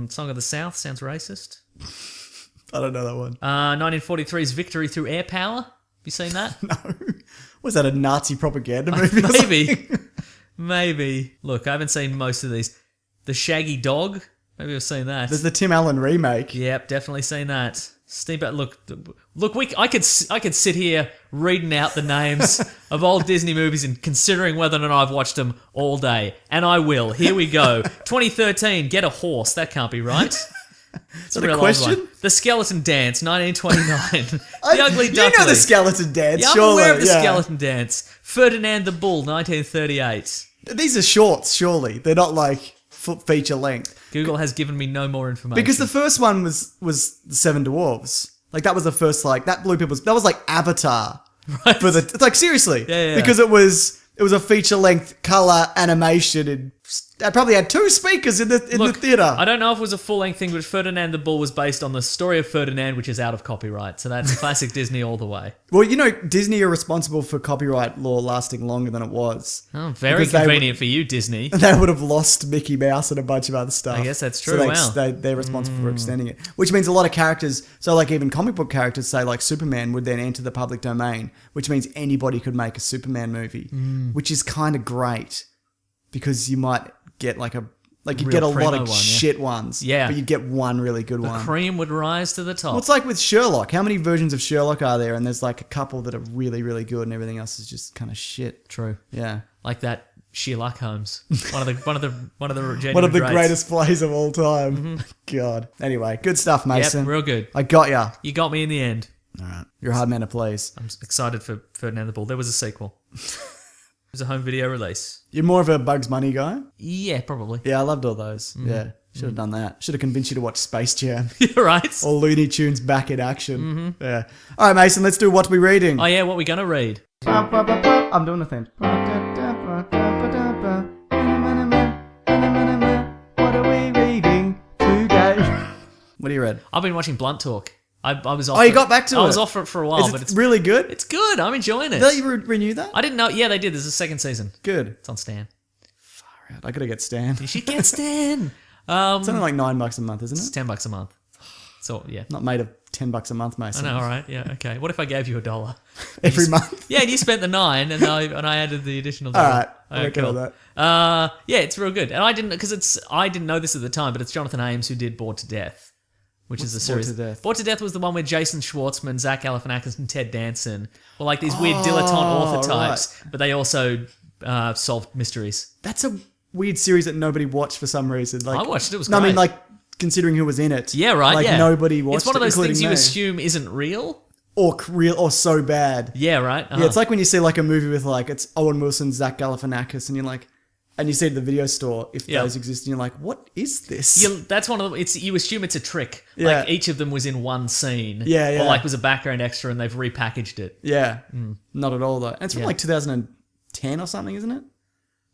Song of the South sounds racist. I don't know that one. 1943's Victory Through Air Power. Have you seen that? No. Was that a Nazi propaganda movie? or Maybe. something? Maybe. Look, I haven't seen most of these. The Shaggy Dog. Maybe I've seen that. There's the Tim Allen remake. Yep, definitely seen that. Steamboat. Look. I could sit here reading out the names of old Disney movies and considering whether or not I've watched them all day, and I will. Here we go. 2013. Get a Horse. That can't be right. Is that a question? The Skeleton Dance. 1929. The Ugly Duckling. You know the Skeleton Dance. Yeah, I'm surely. aware of the Yeah. Skeleton Dance. Ferdinand the Bull. 1938. These are shorts, surely. They're not like feature length. Google has given me no more information. Because the first one was the Seven Dwarves. Like that was the first that blew people's. That was like Avatar. Right. For the like seriously. Yeah. Because it was a feature length color animation and I probably had two speakers in the theater. I don't know if it was a full-length thing, but Ferdinand the Bull was based on the story of Ferdinand, which is out of copyright. So that's classic Disney all the way. Well, you know, Disney are responsible for copyright law lasting longer than it was. Oh, very Because they convenient for you, Disney. They would have lost Mickey Mouse and a bunch of other stuff. I guess that's true, So wow. they're responsible for extending it. Which means a lot of characters, so like even comic book characters, say like Superman, would then enter the public domain, which means anybody could make a Superman movie, which is kind of great because you might get you get a lot primo of one, yeah. shit ones, Yeah. but you get one really good one. Cream would rise to the top. Well, it's like with Sherlock. How many versions of Sherlock are there? And there's like a couple that are really, really good, and everything else is just kind of shit. True. Yeah. Like that Sherlock Holmes. One of the genuine One of the greats. greatest plays of all time. God. Anyway, good stuff, Mason. Yep, real good. I got ya. You got me in the end. All right. You're a hard man to please. I'm excited for Ferdinand the Bull. There was a sequel. It was a home video release. You're more of a Bugs Bunny guy? Yeah, probably. Yeah, I loved all those. Yeah. Should have done that. Should have convinced you to watch Space Jam. You're right. Or Looney Tunes back in action. Yeah. All right, Mason, let's do What We Reading. Oh yeah, what we gonna read? I'm doing the thing. What are we What do you read? I've been watching Blunt Talk. I was off. Oh, you got back to it. I was off for it for a while, Is but it it's really good? it's good. I'm enjoying it. Did they renew that? I didn't know. Yeah, they did. There's a second season. Good. It's on Stan. I gotta get Stan. You should get Stan. It's only like $9 a month, isn't It's it? $10 a month. So yeah. Not made of $10 a month, I Mason. know. All right. Yeah. Okay. What if I gave you $1 Every month. Yeah, and you spent the $9, and I added the additional $1. All right. Okay, Work out that. Yeah, it's real good, and I didn't know this at the time, but it's Jonathan Ames who did Bored to Death, which is the Bored series. to Death? Bored to Death was the one where Jason Schwartzman, Zach Galifianakis, and Ted Danson were like these weird dilettante author types, but they also solved mysteries. That's a weird series that nobody watched for some reason. Like, I watched it. It was No, I mean, great. like, considering who was in it. Yeah, right. Like, yeah, nobody watched it. It's one of those including things you me. assume isn't real. Or real, or so bad. Yeah, right. Yeah, it's like when you see like a movie with like, it's Owen Wilson, Zach Galifianakis, and you're like, and you see it at the video store, if Yeah. those exist, and you're like, what is this? That's one of them. You assume it's a trick. Yeah. Like each of them was in one scene. Yeah, yeah. Or like was a background extra, and they've repackaged it. Yeah. Not at all, though. And it's from Yeah. like 2010 or something, isn't it?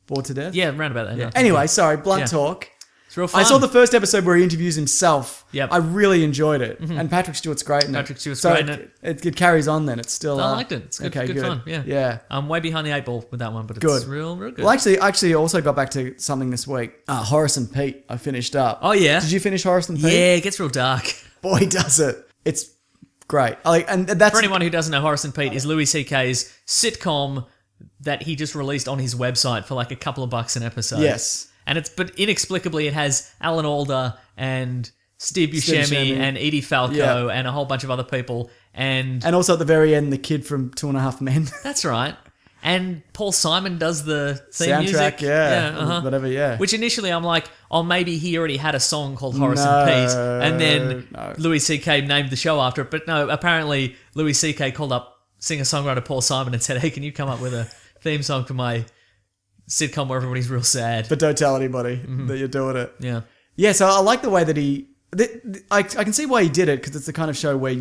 Bored to Death? Yeah, round about that. Yeah. Yeah. Anyway, sorry, Blunt Yeah. Talk. It's real fun. I saw the first episode where he interviews himself. Yep. I really enjoyed it. And Patrick Stewart's great in it. Patrick Stewart's So great in it. It carries on then. It's still... I liked it. It's good, good fun. Yeah. Yeah. I'm way behind the 8 ball with that one, but it's Good. real good. Well, actually, I also got back to something this week. Horace and Pete, I finished up. Oh, yeah? Did you finish Horace and Pete? Yeah, it gets real dark. Boy, does it. It's great. And that's... For anyone who doesn't know, Horace and Pete is Louis C.K.'s sitcom that he just released on his website for like a couple of bucks an episode. Yes. But inexplicably, it has Alan Alda and Steve Buscemi Buscemi. and Edie Falco Yeah. and a whole bunch of other people. And And also at the very end, the kid from 2.5 Men. that's right. And Paul Simon does the theme Soundtrack, music. yeah. Whatever, yeah. Which initially I'm like, oh, maybe he already had a song called Horace and Pete. And then No. Louis C.K. named the show after it. But no, apparently Louis C.K. called up singer-songwriter Paul Simon and said, hey, can you come up with a theme song for my sitcom where everybody's real sad? But don't tell anybody that you're doing it. Yeah. Yeah, so I like the way that I can see why he did it, because it's the kind of show where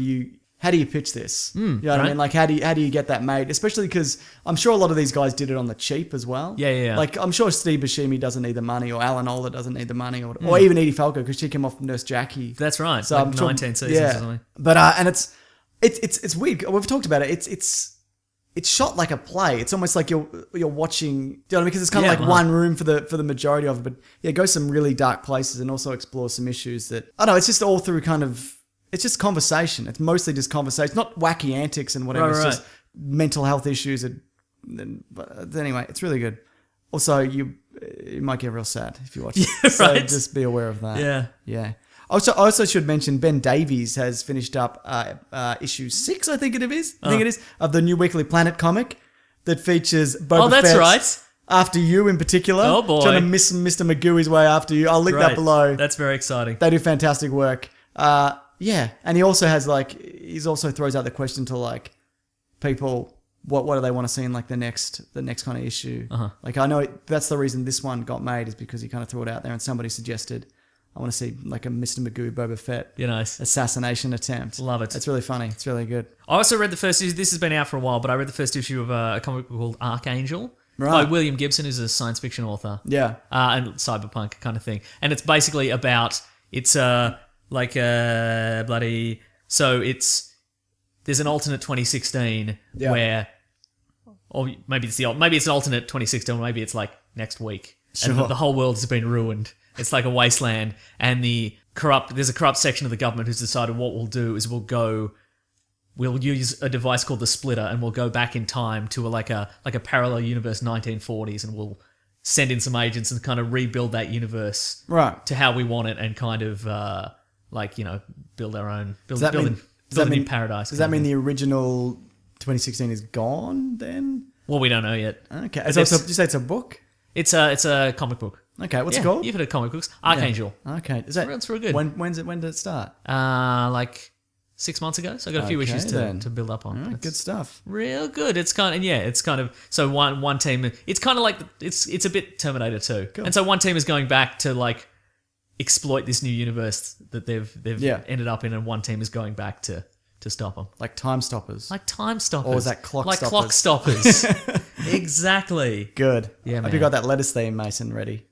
how do you pitch this? You know what I right. mean? Like, how do you get that made? Especially because I'm sure a lot of these guys did it on the cheap as well. Yeah. Like, I'm sure Steve Buscemi doesn't need the money, or Alan Alda doesn't need the money, or even Edie Falco, because she came off Nurse Jackie. That's right. So like I'm sure- 19 seasons or something. But and it's weird. We've talked about it. It's shot like a play. It's almost like you're watching. Do you know what I mean? Because it's kind of like one room for the majority of it. But yeah, it goes some really dark places and also explores some issues that I don't know. It's just all through kind of. It's just conversation. It's mostly just conversation, not wacky antics and whatever. It's just mental health issues. But anyway, it's really good. Also, you might get real sad if you watch it. Yeah, So right. just be aware of that. Yeah. Yeah. I also should mention Ben Davies has finished up issue 6, I think it is. Of the new Weekly Planet comic that features Boba Oh, that's Fett right. after you in particular. Oh, boy. Trying to miss Mr. Magoo's way after you. I'll link that below. That's very exciting. They do fantastic work. Yeah, and he also has he's also throws out the question to like people, what do they want to see in like the next kind of issue? Like I know that's the reason this one got made, is because he kind of threw it out there and somebody suggested, I want to see like a Mr. Magoo Boba Fett Nice. assassination attempt. Love it. It's really funny. It's really good. I also read the first issue. This has been out for a while, but I read the first issue of a comic book called Archangel by Right. William Gibson, who's a science fiction author. Yeah. And cyberpunk kind of thing. And it's basically about, it's like a bloody, so there's an alternate 2016 Yeah. or maybe it's an alternate 2016, or maybe it's like next week. Sure. And the whole world has been ruined. It's like a wasteland, and there's a corrupt section of the government who's decided what we'll do is we'll use a device called the Splitter, and we'll go back in time to like a parallel universe 1940s, and we'll send in some agents and kind of rebuild that universe Right. to how we want it, and kind of build our own build that a mean- new paradise. Does that mean the original 2016 is gone then? Well, we don't know yet. Okay. But So it's- did you say it's a book? It's a comic book. Okay. What's Yeah, it called? You've heard of comic books. Archangel. Okay. Is that It's real good. When did it start? Like 6 months ago. So I got a few Okay, issues then. to build up on. Alright, It's good stuff. real good. It's kind of so one team. It's kind of like it's a bit Terminator 2. Cool. And so one team is going back to like exploit this new universe that they've Yeah. ended up in, and one team is going back to stop them. Like Time Stoppers. Like time stoppers. Or is that clock like stoppers? clock stoppers. Exactly. Good. Yeah, Hope man. you got that lettuce theme, Mason, ready.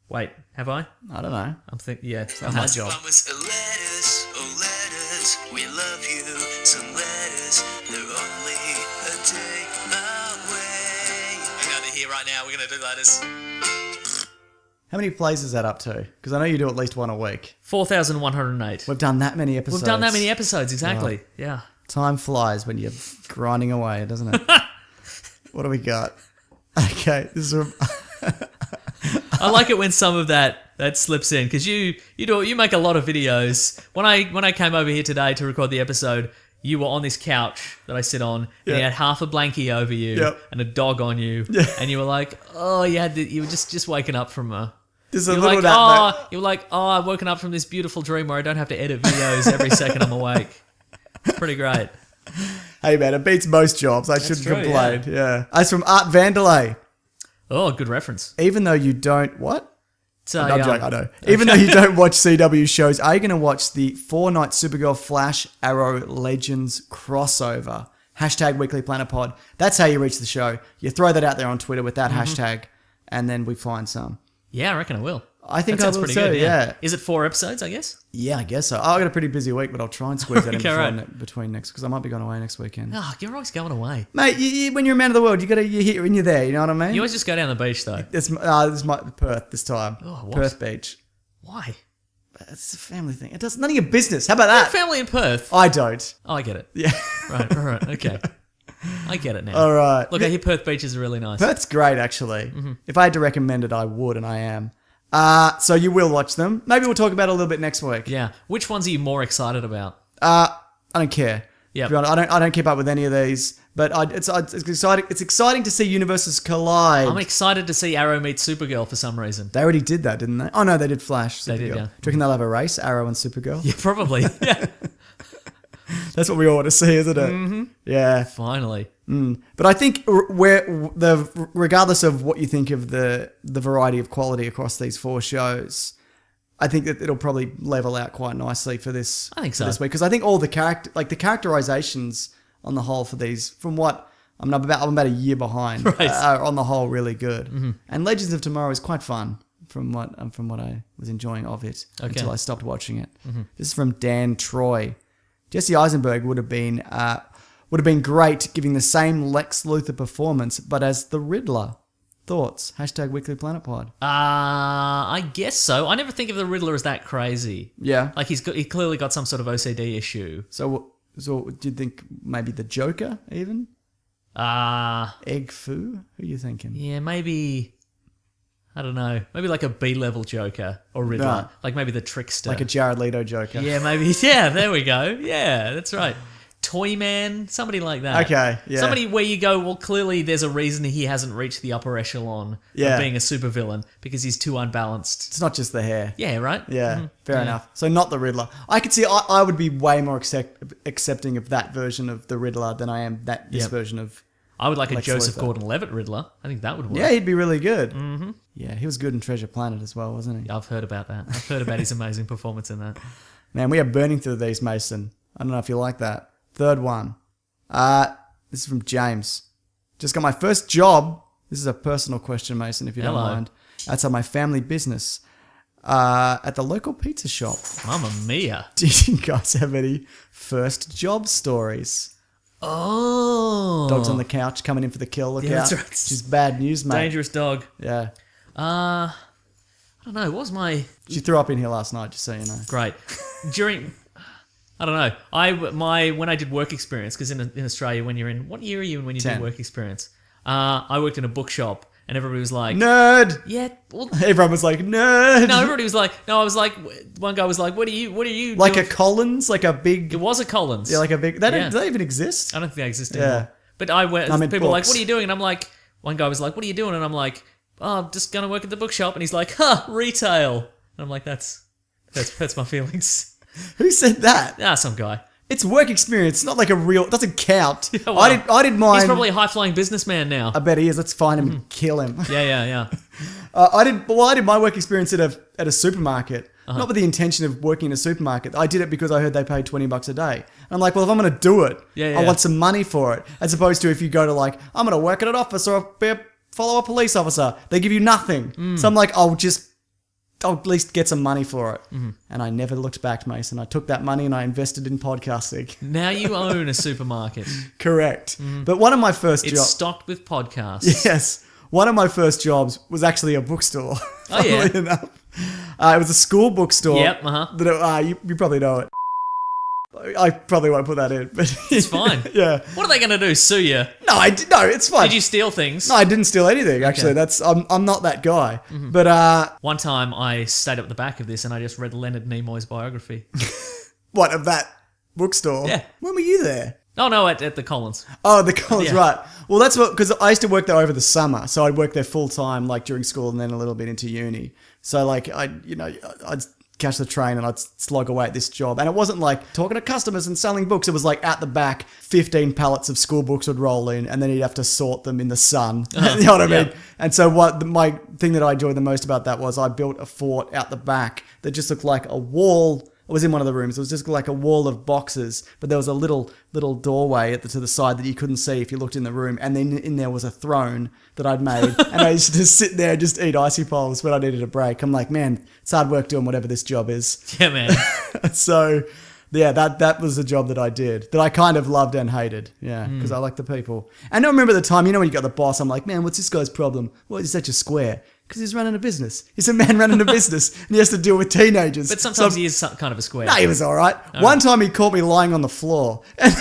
Wait. Have I? I don't know. I'm thinking, yeah. Not my job. Promise letters, oh letters, we love you. Some letters, they're only a day away. I know they're here right now. We're gonna do letters. How many plays is that up to? Because I know you do at least one a week. 4,108. We've done that many episodes. We've done that many episodes, exactly. Yeah. Time flies when you're grinding away, doesn't it? What do we got? Okay, this is. I like it when some of that slips in because you make a lot of videos. When I came over here today to record the episode, you were on this couch that I sit on, and you had half a blankie over you and a dog on you, and you were like, oh, you were just waking up from a. There's a You were little like, that. you were like, oh, I've woken up from this beautiful dream where I don't have to edit videos every second I'm awake. It's pretty great. Hey man, it beats most jobs. I shouldn't true, complain. Yeah. That's from Art Vandelay. Oh, good reference. Even though you don't what? So, I'm joking, I know. Even though you don't watch CW shows, are you going to watch the 4-night Supergirl Flash Arrow Legends crossover? #WeeklyPlanetPod. That's how you reach the show. You throw that out there on Twitter with that hashtag, and then we find some. Yeah, I reckon I will. I think that I sounds will pretty too, good. yeah. Is it 4 episodes, I guess? Yeah, I guess so. I got a pretty busy week, but I'll try and squeeze that in Okay, between next, because I might be going away next weekend. Oh, you're always going away. Mate, when you're a man of the world, you're here and you're there, you know what I mean? You always just go down the beach, though. This is my Perth this time. Oh, what? Perth Beach. Why? It's a family thing. It does none of your business. How about that? Family in Perth. I don't. Oh, I get it. Yeah. Right, okay. I get it now. All right. Look, I hear Perth beaches are really nice. Perth's great, actually. If I had to recommend it, I would, and I am. So you will watch them. Maybe we'll talk about it a little bit next week. Yeah. Which ones are you more excited about? I don't care. Yep. To be honest, I don't keep up with any of these, but it's exciting. It's exciting to see universes collide. I'm excited to see Arrow meet Supergirl for some reason. They already did that, didn't they? Oh no, they did Flash. Supergirl. They did, yeah. Do you reckon they'll have a race, Arrow and Supergirl? Yeah, probably. Yeah. That's what we all want to see, isn't it? Mm-hmm. Yeah. Finally. But I think regardless of what you think of the variety of quality across these 4 shows, I think that it'll probably level out quite nicely for this. I think so. For this week, because I think all the characterizations on the whole for these, from what I'm about a year behind, Right. are on the whole really good. Mm-hmm. And Legends of Tomorrow is quite fun from what I was enjoying of it until I stopped watching it. Mm-hmm. This is from Dan Troy. Jesse Eisenberg would have been great giving the same Lex Luthor performance, but as the Riddler. Thoughts? #WeeklyPlanetPod. I guess so. I never think of the Riddler as that crazy. Yeah. Like he clearly got some sort of OCD issue. So do you think maybe the Joker even? Egg Foo? Who are you thinking? Yeah, maybe. I don't know. Maybe like a B-level Joker or Riddler. Right. Like maybe the Trickster. Like a Jared Leto Joker. Yeah, maybe. Yeah, there we go. Yeah, that's right. Toyman, somebody like that. Okay, yeah. Somebody where you go, well, clearly there's a reason he hasn't reached the upper echelon of being a supervillain because he's too unbalanced. It's not just the hair. Yeah, right? Yeah, fair enough. So not the Riddler. I could see I would be way more accepting of that version of the Riddler than I am this version of... I would like a Lex Joseph Luthor. Gordon-Levitt Riddler. I think that would work. Yeah, he'd be really good. Mm-hmm. Yeah, he was good in Treasure Planet as well, wasn't he? I've heard about that. I've heard about his amazing performance in that. Man, we are burning through these, Mason. I don't know if you like that. Third one. This is from James. Just got my first job. This is a personal question, Mason, if you don't mind. Outside my family business. At the local pizza shop. Mamma mia. Do you guys have any first job stories? Oh. Dog's on the couch coming in for the kill. Look out. That's right. Which is bad news, mate. Dangerous dog. Yeah. I don't know. What was my... She threw up in here last night, just so you know. Great. I don't know. When I did work experience, because in Australia, when you're in... What year are you in when you 10. do work experience? I worked in a bookshop, and everybody was like... Nerd! Yeah, well... Everyone was like, nerd! No, everybody was like... No, I was like... One guy was like, what are you Like doing? a Collins? Like a big... It was a Collins. Yeah, like a big... Do they even exist? I don't think they exist Yeah. anymore. But people were like, books. what are you doing? And I'm like... One guy was like, what are you doing? And I'm like, oh, I'm just going to work at the bookshop. And he's like, retail. And I'm like, that's my feelings. Who said that? Some guy. It's work experience. It's not like a real... It doesn't count. Yeah, well, I did mine... He's probably a high-flying businessman now. I bet he is. Let's find him and kill him. Yeah. I did my work experience at a supermarket. Not with the intention of working in a supermarket. I did it because I heard they paid $20 a day. And I'm like, well, if I'm going to do it, I want some money for it. As opposed to if you go to like, I'm going to work at an office or be a follow a police officer. They give you nothing. So I'm like, I'll I'll at least get some money for it. And I never looked back, Mason. I took that money and I invested in podcasting. Now you own a supermarket. Correct. But one of my first It's jobs... stocked with podcasts. Yes. One of my first jobs was actually a bookstore. Oh, yeah. Funnily enough. It was a school bookstore. Yep, uh-huh. You probably know it. I probably won't put that in, but It's fine. Yeah. What are they going to do? Sue you? No, it's fine. Did you steal things? No, I didn't steal anything. Actually, Okay. I'm not that guy. But One time I stayed up the back of this and I just read Leonard Nimoy's biography. what of that bookstore? Yeah. When were you there? Oh, no, at the Collins. Oh, the college, Yeah. right. Well, that's what, because I used to work there over the summer. So I'd work there full time, like during school and then a little bit into uni. So like, I'd catch the train and I'd slog away at this job. And it wasn't like talking to customers and selling books. It was like at the back, 15 pallets of school books would roll in and then he'd have to sort them in the sun. You know what I mean? Yeah. And so my thing that I enjoyed the most about that was I built a fort out the back that just looked like a wall. It was in one of the rooms. It was just like a wall of boxes, but there was a little doorway to the side that you couldn't see if you looked in the room. And then in there was a throne that I'd made. And I used to just sit there and just eat icy poles when I needed a break. I'm like, man, it's hard work doing whatever this job is. Yeah, man. So, yeah, that was the job that I did, that I kind of loved and hated. Yeah, because I like the people. And I remember the time, when you got the boss, I'm like, man, what's this guy's problem? Why is he such a square? Because he's running a business. He's a man running a business, and he has to deal with teenagers. But sometimes he is kind of a square. No, he was all right. One time he caught me lying on the floor. And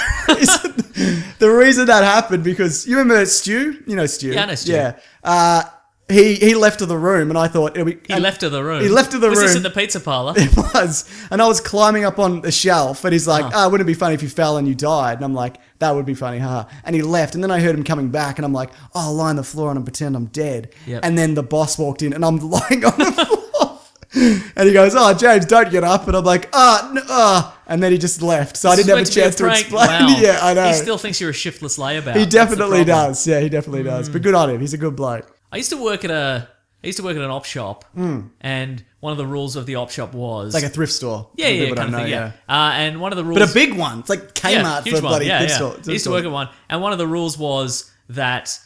the reason that happened, because you remember Stu? You know Stu? Yeah, I know Stu. Yeah. He left to the room, and I thought... He left to the room. He left to the room. Was this in the pizza parlor? It was. And I was climbing up on the shelf, and he's like, wouldn't it be funny if you fell and you died? And I'm like, that would be funny, haha. And he left, and then I heard him coming back, and I'm like, I'll lie on the floor and pretend I'm dead. Yep. And then the boss walked in, and I'm lying on the floor. And he goes, James, don't get up. And I'm like, and then he just left. So I didn't have a chance to explain. Wow. Yeah, I know. He still thinks you're a shiftless layabout. He definitely That's the problem. does. Yeah, he definitely does. But good on him. He's a good bloke. I used to work at an op shop, and one of the rules of the op shop was... It's like a thrift store. Yeah, For yeah, people kind don't of thing, know, yeah. And one of the rules... But a big one. It's like Kmart huge for bloody one. thrift Yeah. store. I used to work at one, and one of the rules was that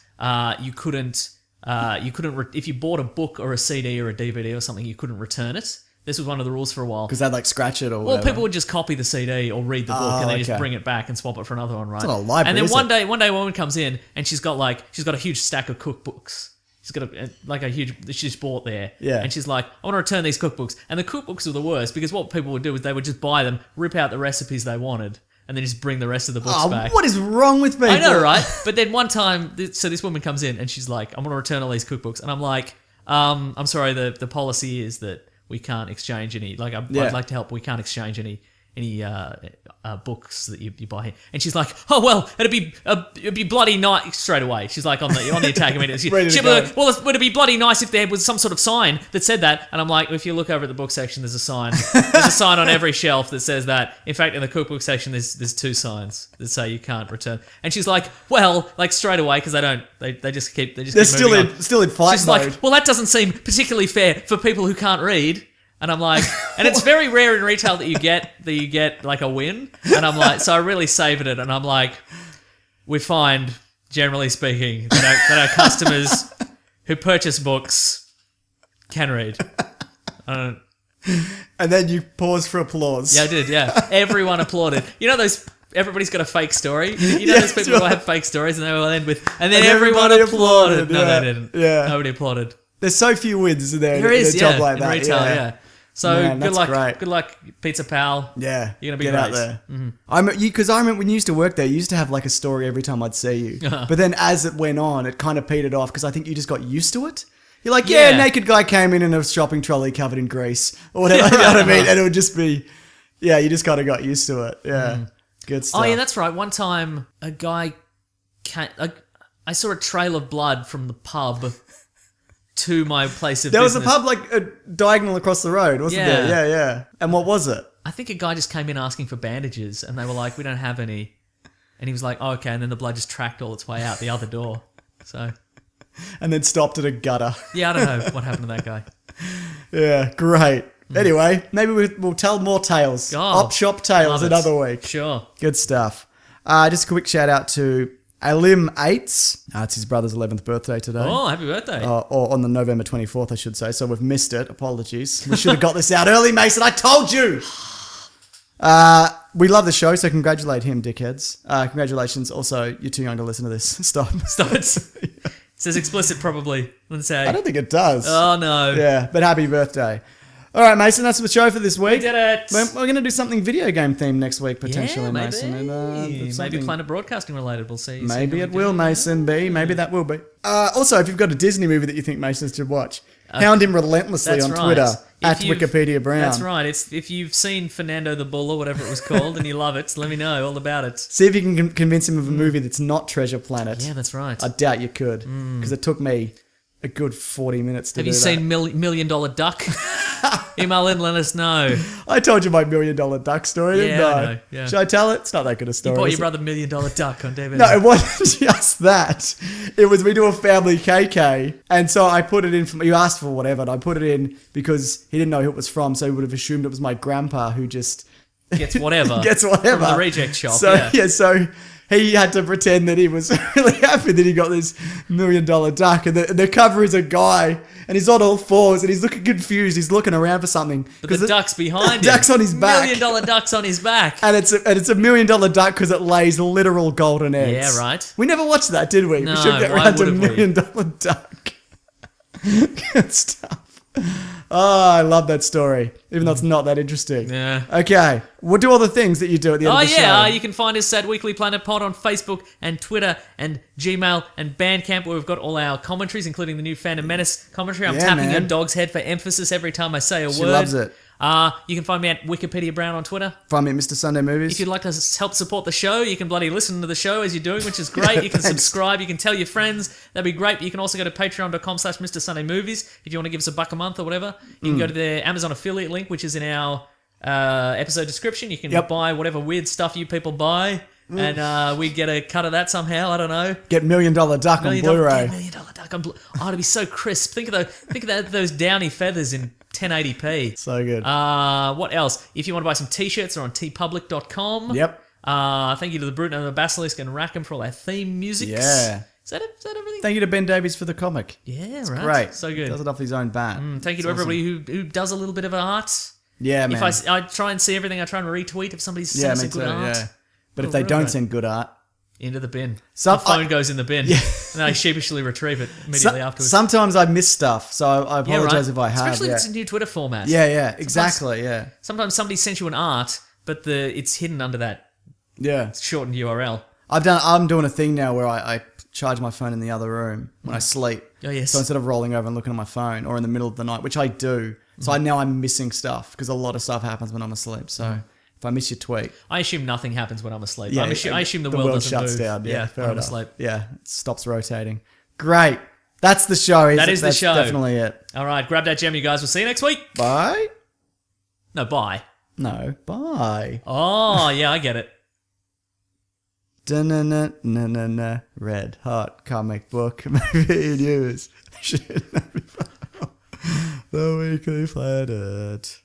you couldn't if you bought a book or a CD or a DVD or something, you couldn't return it. This was one of the rules for a while. Because they'd like scratch it or Well, whatever. people would just copy the CD or read the book and then okay. just bring it back and swap it for another one, right? It's not a library, and then is one it? day a woman comes in and she's got a huge stack of cookbooks. She's got a huge, she's bought there. Yeah. And she's like, I want to return these cookbooks. And the cookbooks are the worst because what people would do is they would just buy them, rip out the recipes they wanted, and then just bring the rest of the books back. What is wrong with people? I know, right? But then one time, so this woman comes in and she's like, I'm going to return all these cookbooks. And I'm like, I'm sorry, the policy is that we can't exchange any, I'd like to help, we can't exchange any books that you buy here. And she's like, oh, well, it'd be bloody nice straight away. She's like on the attack immediately. Ready to She'd be go. like, well, would it be bloody nice if there was some sort of sign that said that? And I'm like, if you look over at the book section, there's a sign. There's a sign on every shelf that says that. In fact, in the cookbook section, there's two signs that say you can't return. And she's like, well, straight away, because they just keep They're keep still moving in on. still in fight She's mode. like, well, that doesn't seem particularly fair for people who can't read. And I'm like, and it's very rare in retail that you get like a win. And I'm like, so I really savored it. And I'm like, we find, generally speaking, that our customers who purchase books can read. And then you pause for applause. Yeah, I did. Yeah, everyone applauded. You know those. Everybody's got a fake story. You know those people who have fake stories, and they will end with, and then everyone everybody applauded. No, yeah. they didn't. Yeah. Nobody applauded. There's so few wins in there. There in is, a job yeah, like in that. retail, yeah. So Man, good that's luck, great. good luck, Pizza Pal. Yeah, You're gonna be get great. out there. Because I remember when you used to work there, you used to have like a story every time I'd see you. But then as it went on, it kind of petered off because I think you just got used to it. You're like, yeah, naked guy came in a shopping trolley covered in grease or whatever. You know what I mean? And it would just be, yeah, you just kind of got used to it. Yeah, good stuff. Oh yeah, that's right. One time, a guy I saw a trail of blood from the pub to my place of there business. was a pub like diagonal across the road, wasn't Yeah. there? Yeah. And what was it? I think a guy just came in asking for bandages, and they were like, "We don't have any." And he was like, "Oh, okay." And then the blood just tracked all its way out the other door. So, And then stopped at a gutter. yeah, I don't know what happened to that guy. Yeah, great. Anyway, maybe we'll tell more tales. Oh, Op shop tales love it. another week. Sure. Good stuff. Just a quick shout out to Alim Eights. It's his brother's 11th birthday today. Oh, happy birthday. Or on the November 24th, I should say. So we've missed it. Apologies. We should have got this out early, Mason. I told you. We love the show, so congratulate him, dickheads. Congratulations. Also, you're too young to listen to this. Stop. Stop it. It says explicit, probably. Let's say. I don't think it does. Oh, no. Yeah, but happy birthday. All right, Mason, that's the show for this week. We did it. We're going to do something video game themed next week, potentially, Yeah, maybe. Mason. And, Maybe Planet Broadcasting related. We'll see. Maybe it will, Mason B. Maybe that will be. Also, if you've got a Disney movie that you think Mason should watch, hound him relentlessly on Twitter at Wikipedia Brown. That's right. If you've seen Fernando the Bull or whatever it was called and you love it, let me know all about it. See if you can convince him of a movie that's not Treasure Planet. Yeah, that's right. I doubt you could, because it took me a good 40 minutes to Have do you that. seen Million Dollar Duck? Email in, let us know. I told you my $1 Million Duck story, didn't I? I know, yeah. Should I tell it? It's not that good a story. You bought is your it? brother $1 Million Duck on DVD. No, it wasn't just that. It was we do a family KK, and so I put it in. You asked for whatever, and I put it in because he didn't know who it was from, so he would have assumed it was my grandpa who just Gets whatever. gets whatever From the reject shop. So yeah. so he had to pretend that he was really happy that he got this $1 Million Duck, and the cover is a guy, and he's on all fours, and he's looking confused. He's looking around for something. But the duck's behind him. Duck's on his back. $1 Million Duck's on his back. And it's a $1 Million Duck because it lays literal golden eggs. Yeah, right. We never watched that, did we? No, We should get why around to $1 would we? Million Duck. Good stuff. Oh, I love that story, even though it's not that interesting. Yeah. Okay, we'll do all the things that you do at the end Oh of the yeah, show. you can find us at Weekly Planet Pod on Facebook and Twitter and Gmail and Bandcamp, where we've got all our commentaries, including the new Phantom Menace commentary. I'm Yeah, tapping man. your dog's head for emphasis every time I say a She word. loves it. You can find me at Wikipedia Brown on Twitter. Find me at Mr. Sunday Movies. If you'd like to help support the show, you can bloody listen to the show as you're doing, which is great. You can Thanks. subscribe. You can tell your friends. That'd be great. But you can also go to patreon.com/Mr. Sunday Movies if you want to give us $1 a month or whatever. You can go to the Amazon affiliate link, which is in our episode description. You can buy whatever weird stuff you people buy. And we get a cut of that somehow. I don't know. Get $1 Million Duck on Blu-ray. $1 Million Duck on Blu-ray. Oh, it'd be so crisp. Think of those downy feathers in 1080p. So good. What else? If you want to buy some t-shirts, they're on tpublic.com. Yep. Thank you to the Brute and the Basilisk and Rackham for all our theme music. Yeah. Is that everything? Thank you to Ben Davies for the comic. Yeah, right. Great. So good. Does it off his own bat. Thank you to It's awesome. everybody who does a little bit of art. Yeah, man. If I try and see everything, I try and retweet if somebody's yeah, sends me a too. good art. Yeah. But if Oh, they don't right. send good art, Into the bin. Some- The phone goes in the bin. Yeah. And then I sheepishly retrieve it immediately afterwards. sometimes I miss stuff, so I Yeah, apologize right. if I have. Especially yeah. if it's a new Twitter format. Yeah, exactly. Yeah, Sometimes somebody sends you an art, but it's hidden under that yeah. shortened URL. I'm doing a thing now where I charge my phone in the other room when I sleep. Oh, yes. So instead of rolling over and looking at my phone, or in the middle of the night, which I do, so I'm missing stuff because a lot of stuff happens when I'm asleep. So if I miss your tweet, I assume nothing happens when I'm asleep. yeah, I assume the world doesn't shuts move. down. Yeah, fair when I'm enough. asleep. Yeah, it stops rotating. Great. That's the show. That That's the show. Definitely it. All right, grab that gem, you guys. We'll see you next week. Bye. No, bye. No, bye. Oh, yeah, I get it. Da-na-na-na-na-na. Red hot comic book movie news. The Weekly Planet.